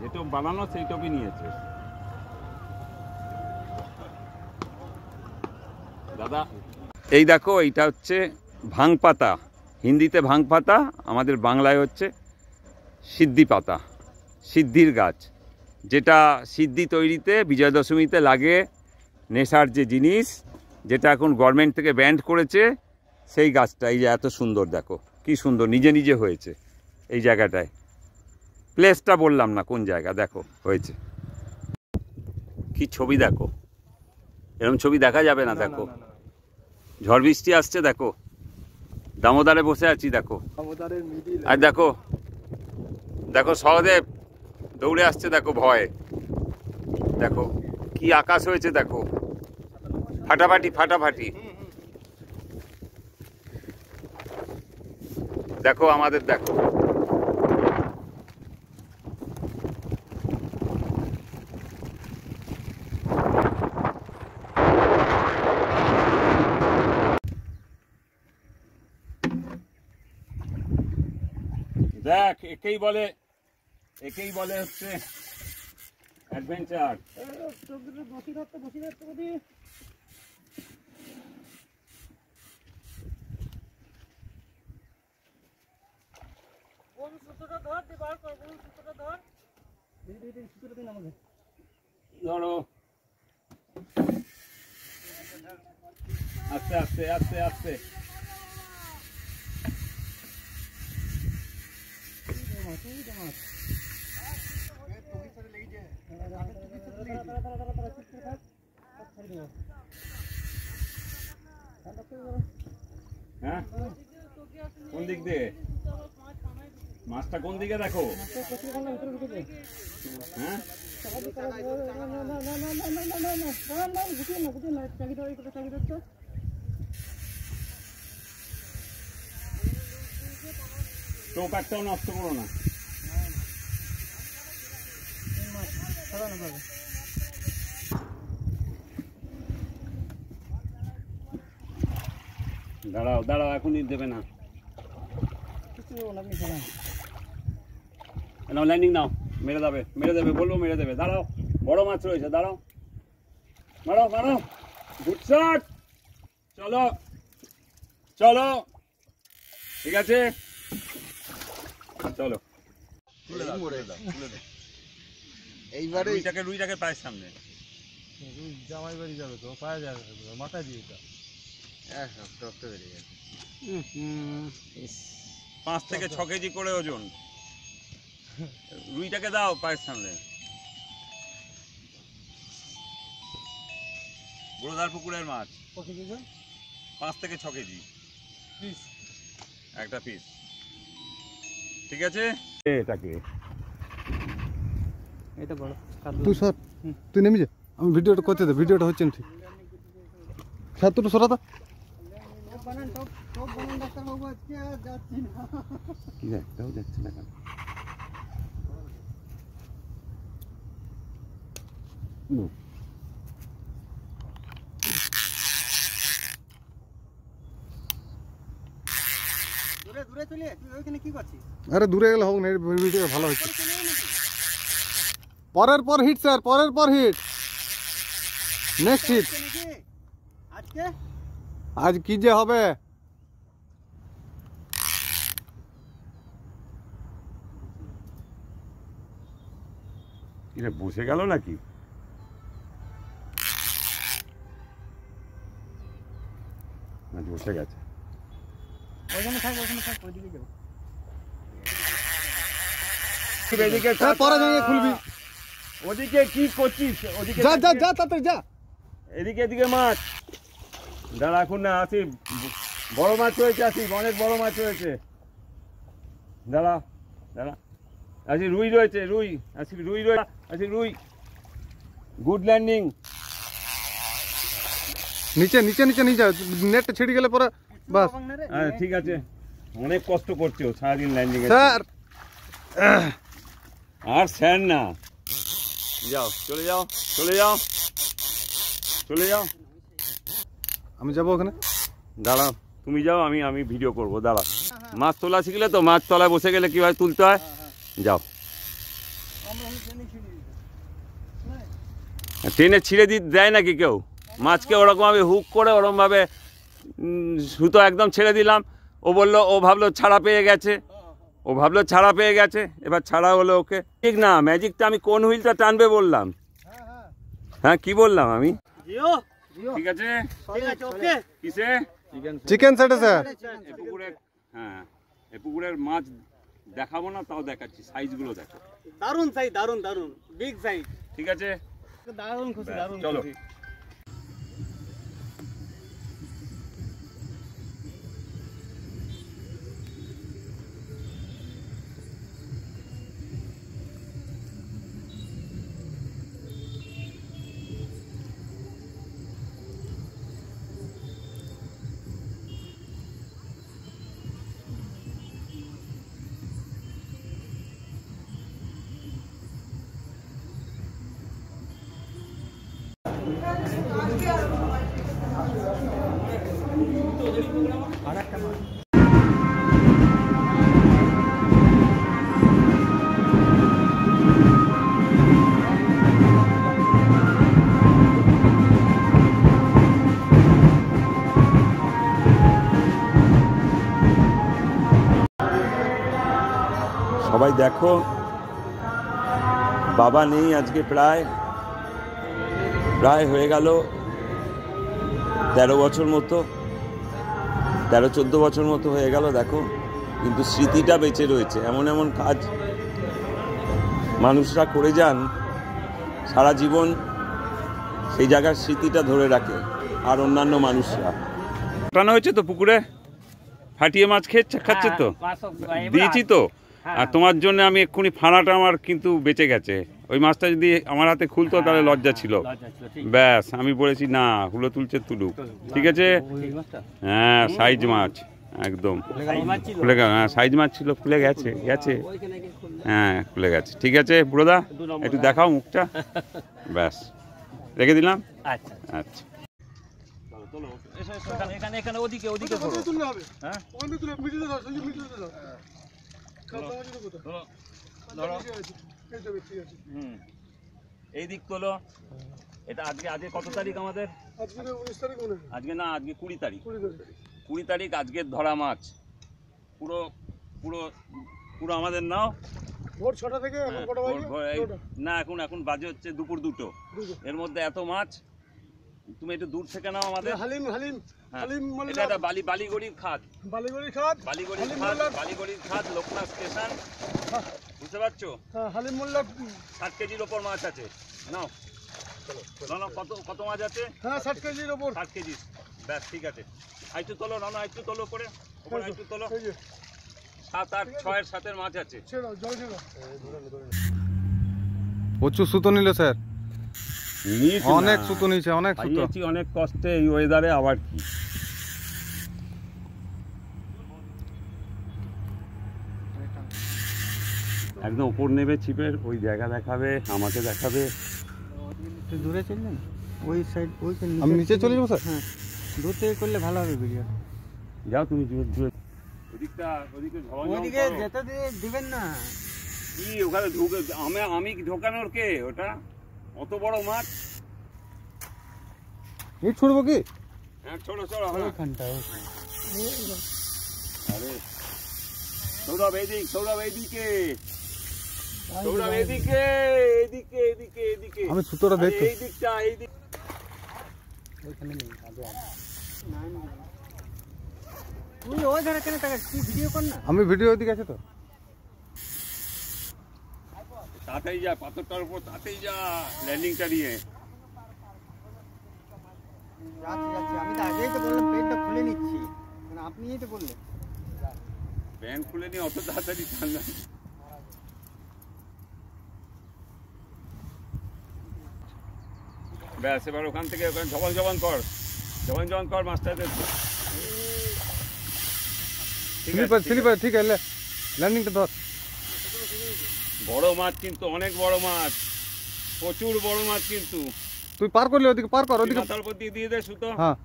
যে টোপ বানানো সেই টপি নিয়েছে দাদা। এই দেখো, এইটা হচ্ছে ভাং পাতা, হিন্দিতে ভাং পাতা, আমাদের বাংলায় হচ্ছে সিদ্ধি পাতা, সিদ্ধির গাছ, যেটা সিদ্ধি তৈরিতে বিজয়া দশমীতে লাগে, নেশার যে জিনিস, যেটা এখন গভর্নমেন্ট থেকে ব্যান্ড করেছে, সেই গাছটা। এই যে এত সুন্দর, দেখো কি সুন্দর নিজে নিজে হয়েছে এই জায়গাটায়। প্লেসটা বললাম না কোন জায়গা, দেখো হয়েছে কি ছবি। দেখো এরকম ছবি দেখা যাবে না। দেখো ঝড় বৃষ্টি আসছে, দেখো দামোদরে বসে আছি, দেখো। আর দেখো দেখো সহদেব দৌড়ে আসছে, দেখো ভয়। দেখো কি আকাশ হয়েছে, দেখো ফাটাফাটি ফাটাফাটি। দেখো আমাদের, দেখো দেখ, একেই বলে হচ্ছে অ্যাডভেঞ্চার। ধরো, আস্তে আস্তে আস্তে আস্তে। হ্যাঁ, কোন দিক দিয়ে মাছটা, কোন দিকে দেখো? হ্যাঁ, টোপ একটাও নষ্ট করো না। দাঁড়াও দাঁড়াও, এখনই দেবে না। নাও ল্যান্ডিং নাও, মেরে দেবে বলবো, মেরে দেবে। দাঁড়াও, বড় মাছ রয়েছে, দাঁড়াও, মারো মারো, গুড শট। চলো চলো, ঠিক আছে, চলো। এইবারে রুইটাকে পায়ের সামনে জামাই বাড়ি যাবে তো, পায়ে যাবে মাথায় দিয়ে এটা 5 থেকে 6 কেজি করে ওজন। রুইটাকে দাও পায়ের সামনে। বড়দার পুকুরের মাছ 5 থেকে 6 কেজি একটা পিস, ঠিক আছে। এটাকে এটা বড় তুই সর, তুই নেমে যা, আমি ভিডিওটা করতে দে, ভিডিওটা হচ্ছে না ঠিক। স্যার তুই সরাতা কি একটাও যাচ্ছে না কেন? আরে দূরে গেলে হোক না, ভিডিও ভালো হচ্ছে। পরের পর হিট স্যার, পরের পর হিট, নেক্সট হিট। আজ কি যে হবে। এটা বসে গেল নাকি? বসে গেছে। পরে যাইয়ে খুলবি। ওদিকে কি করছিস? ওদিকে যা যা যা, তাড়াতাড়ি যা। এদিকে মাছ। দাঁড়া, এখন না আসি, বড় মাছ হয়েছে, আসি অনেক বড় মাছ হয়েছে। দাঁড়া দাঁড়া, আসি রুই রয়েছে, রুই রয়েছে, রুই। Good landing. নিচে নিচে নিচে নিচে, নেটটা ছিড়ে গেলে পরে বাস। হ্যাঁ ঠিক আছে, অনেক কষ্ট করছে ও সারাদিন ল্যান্ডিং। স্যার আর স্যার না, যাও চলে যাও চলে যাও চলে যাও। আমি যাবো ওখানে। দাঁড়াও, তুমি যাও, আমি ভিডিও করবো। দাঁড়া, মাছ তোলা শিখলে তো, মাছ তলায় বসে গেলে কিভাবে তুলতে হয়, যাও। ট্রেনে ছিঁড়ে দেয় নাকি কেউ মাছকে? ওরকমভাবে হুক করে ওরকমভাবে সুতো একদম ছেড়ে দিলাম। ও ভাবলো ছাড়া পেয়ে গেছে, এবার ছাড়া হলো ওকে। ঠিক না, ম্যাজিকটা আমি কোন হুইলটা টানবে বললাম? হ্যাঁ কি বললাম আমি? ঠিক আছে, কিসে? চিকেন সেটে স্যার। হ্যাঁ, এই পুকুরের মাছ দেখাবো না, তাও দেখাচ্ছি, সাইজগুলো দেখো। দারুন সাইজ, দারুন বিগ সাইজ। ঠিক আছে, দারুন খুশি, দারুন চলো। খুশি। সবাই দেখো, বাবা নেই আজকে প্রায় হয়ে গেল 13 বছর মতো, 13-14 বছর মতো হয়ে গেল। দেখো, কিন্তু স্মৃতিটা বেঁচে রয়েছে। এমন এমন কাজ মানুষরা করে যান, সারা জীবন সেই জায়গার স্মৃতিটা ধরে রাখে। আর অন্যান্য মানুষরা টানা হয়েছে তো পুকুরে, ফাটিয়ে মাছ খাচ্ছে তো, দিয়েছি তো। আর তোমার জন্য আমি এক্ষুনি ফাঁড়াটা আমার কিন্তু বেঁচে গেছে। ওই মাছটা যদি আমার হাতে খুলতো তাহলে লজ্জা ছিল। ব্যাস, আমি বলেছি না, হুলো তুলছে তুলুক, ঠিক আছে। হ্যাঁ, সাইজ মাছ একদম খুলে গেল। হ্যাঁ, সাইজ মাছ ছিল, খুলে গেছে। হ্যাঁ, খুলে গেছে, ঠিক আছে। বুড়োদা একটু দেখাও মুখটা। ব্যাস, রেখে দিলাম। আচ্ছা আচ্ছা, এই দিক তোলো। এটা আজকে কত তারিখ আমাদের? আজকে না, আজকে 20 তারিখ। 20 তারিখ আজকের ধরা মাছ পুরো পুরো পুরো আমাদের নাও। ভোর 6টা থেকে না, এখন বাজে হচ্ছে দুপুর 2টো। এর মধ্যে এত মাছ, তুমি একটু দূর থেকে নাও আমাদের। এটা বালিগড়ির খাদ, লোকনাথ স্টেশন, বুঝতে পারছো? হালিম মোল্লা 60 কেজির ওপর মাছ আছে। নাও কত মাছ আছে? 60 কেজির ওপর। 60 কেজি, ব্যাস, ঠিক আছে। আইটু তোলো না, আইটু তোলো করে, ওপরে আইটু তোলো। 7, 8, 6 7 মাছ আছে। প্রচুর সুতো নিল স্যার, অনেক সুতো নিয়েছে, অনেক সুতো, অনেক কষ্টে এই ওয়েদারে। আবার কি একদম উপর নেবে ছিপের, ওই জায়গা দেখাবে, আমাকে দেখাবে। দূরে চললেন ওই সাইড, আমি নিচে চলে যাবো স্যার। হ্যাঁ, দূর থেকে করলে ভালো হবে ভিডিও। যাও তুমি ওদিকে যেতে দিবেন না কি, ওখানে ঢুকে আমি ঢোকানোর কে? ওটা অত বড় মাছ, ইট ছুড়বো কি? হ্যাঁ, ছোড়ো। আরে সৌরভ এইদিকে, এদিকে। আমি সুতোটা দেখছি। এই দিকটা, আমি ভিডিও ওইদিকে আছে তো। তাতেই যা, পাথরটার উপর তাতেই যা, ল্যান্ডিংটা নিয়ে। আমি তো আগেই তো বললাম পেটটা খুলে নিচ্ছি, আপনিই তো বললেন। প্যান্ট খুলে নিয়ে অত তাড়াতাড়ি ঠান্ডা। ব্যাস, এবার ওখান থেকে জবান কর মাছটাতে। স্লিপার ঠিক আছে, ল্যান্ডিংটা ধর। বড় মাছ কিন্তু, অনেক বড় মাছ, প্রচুর বড় মাছ কিন্তু। তুই পার করলে ওদিকে পার কর, ওদিকে মাথার উপর দিয়ে দে সুতো। হ্যাঁ,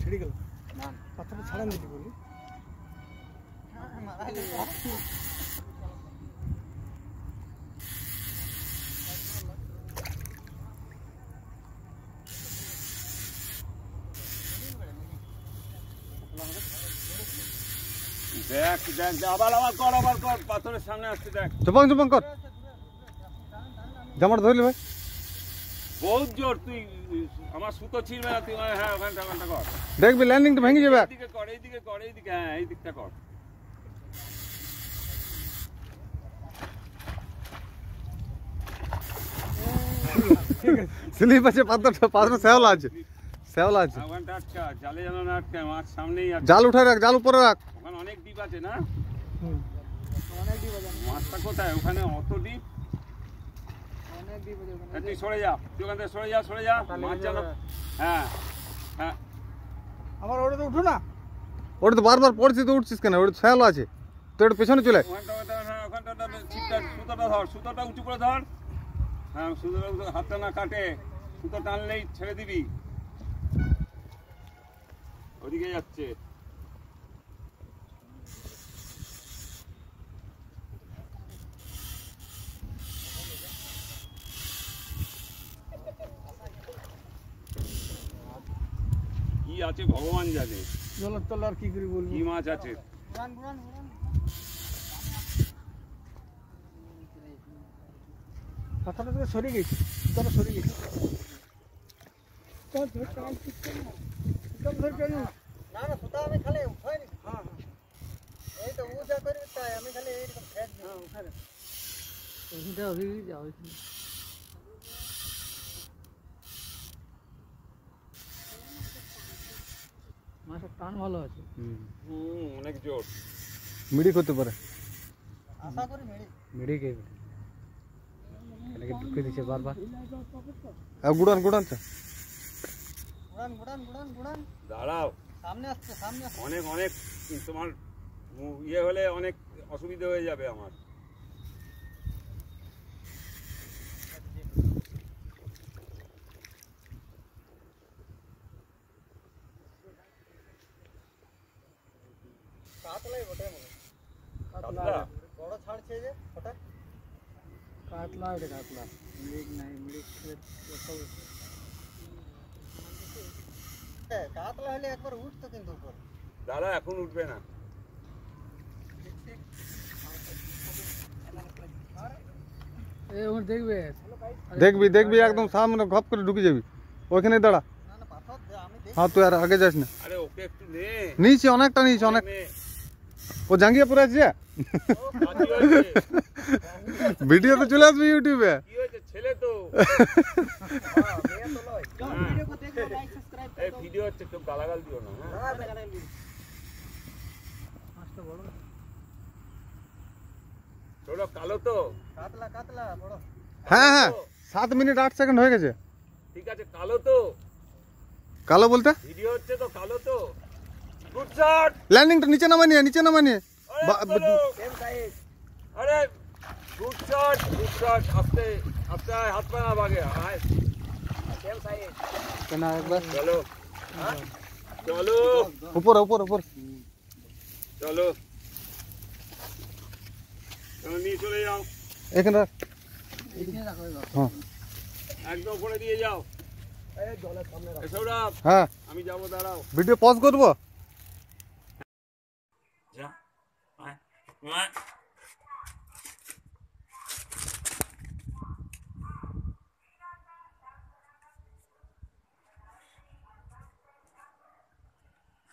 ছেড়ে গেল না, পাথরটা ছাড়ান দিতে বলি। দেখ আবার কর, পাথরের সামনে আসছে, দেখ। জপাং কর, জামাটা ধরলি ভাই। বহুত জোর, তুই আমার সুতো ছিঁড়বে না তুই। হ্যাঁ, ওখানটা কর, দেখবি ল্যান্ডিংটা ভেঙে যাবে। এইদিকে কর, হ্যাঁ, এই দিকটা কর। স্লিপ আছে, পাথরটা শ্যাওলা আছে। ওখানটা আটকা, জালে যেন না আটকা, মাছ সামনেই আছে। জাল উঠে রাখ, জাল উপরে রাখ। ওখানে অনেক ডিপ আছে না? মাছটা কোথায়? ওখানে অত ডিপ। তুই সরে যা, তুই ওখান থেকে সরে যা। মাছ যেন, হ্যাঁ। আমার ওটা তো উঠো না। ওটা তো বারবার পড়ছি, তো উঠছিস কেন? ওটা শ্যাওলা আছে তো, ওটা পেছনে চলে। ওখানটা সুতোটা উঁচু করে ধর। হ্যাঁ, সুতোটা হাতটা না কাটে, সুতো টানলেই ছেড়ে দিবি। ওদিকে যাচ্ছে। কি আছে ভগবান জানে, জলের তলে আর কি করে বলবো। কি মাছ আছে। কথাটা তো সরে গেছি, তোরা সরে গেছি। না না সুতা আমি খালি উঠাইনি। হ্যাঁ হ্যাঁ এই তো ও যা করবে তাই আমি খালি এইরকম ফেট দিই। হ্যাঁ উঠাই এইটা হয়ে যাও। মাছের টান ভালো আছে। অনেক জোর। মিডিক হতে পারে। আশা করি মেরে মিডিকে এটাকে ঢুকে দিচ্ছে বারবার। গুড়ান গুড়ান গুড়ান গুড়ান গুড়ান গুড়ান দাঁড়াও, সামনে আসছে সামনে আসছে। অনেক অনেক তোমার ইয়ে হলে অনেক অসুবিধা হয়ে যাবে আমার। কাতলাই বটে মনে কাতলা? বড় ছাড়ছে যে ওটা কাতলা। এটা কাতলা মিরিক নাই মিরিক কাতলা হলে একবার উঠতো কিন্তু উপর। দাঁড়া, এখন উঠবে না। দেখবে দেখবি দেখবি একদম সামনে ঘপ করে ঢুকে যাবি, ওইখানে দাঁড়া। না না পাথর দে আমি দেখি। হ্যাঁ তুই আর আগে যাস না। আরে ওকে একটু নে। নিচে অনেকটা নিচে অনেক, নে। ও জাঙ্গিয়ে পড়ে আছে। কি হয়েছে? ভিডিও তো চলে আসবে ইউটিউবে। কি হয়েছে? ছেলে তো। মেয়ে তো লয় ভিডিও কো দেখো লাইক সাবস্ক্রাইব এই ভিডিও হচ্ছে, কেউ গালাগাল দিও না। হ্যাঁ মাছটা বড় তোরা কালো তো। কাতলা কাতলা বড়। হ্যাঁ হ্যাঁ 7 মিনিট 8 সেকেন্ড হয়ে গেছে। ঠিক আছে, কালো তো। কালো বলতে ভিডিও হচ্ছে তো, কালো তো। Good shot. ল্যান্ডিংটা নিচে নামানিয়ে নিচে নামানিয়ে। Same size. আরে গুড শট, গুড শট। আস্তে আস্তে আয়, হাত পা না ভাগে। আয়, সেম সাইজ। কেন একবার চলো চলো উপর উপর উপর। চলো চলো, নিয়ে চলে যাও। এখানে রাখ। এখানে রাখো এবার। হ্যাঁ একদম উপরে দিয়ে যাও। এই জলের সামনে রাখো। এসব রাখ, হ্যাঁ আমি যাবো, দাঁড়াও। ভিডিও পজ করবো। যা, আয়, আয়।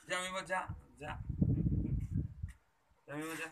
যা, আমি যা যা, আমি যা।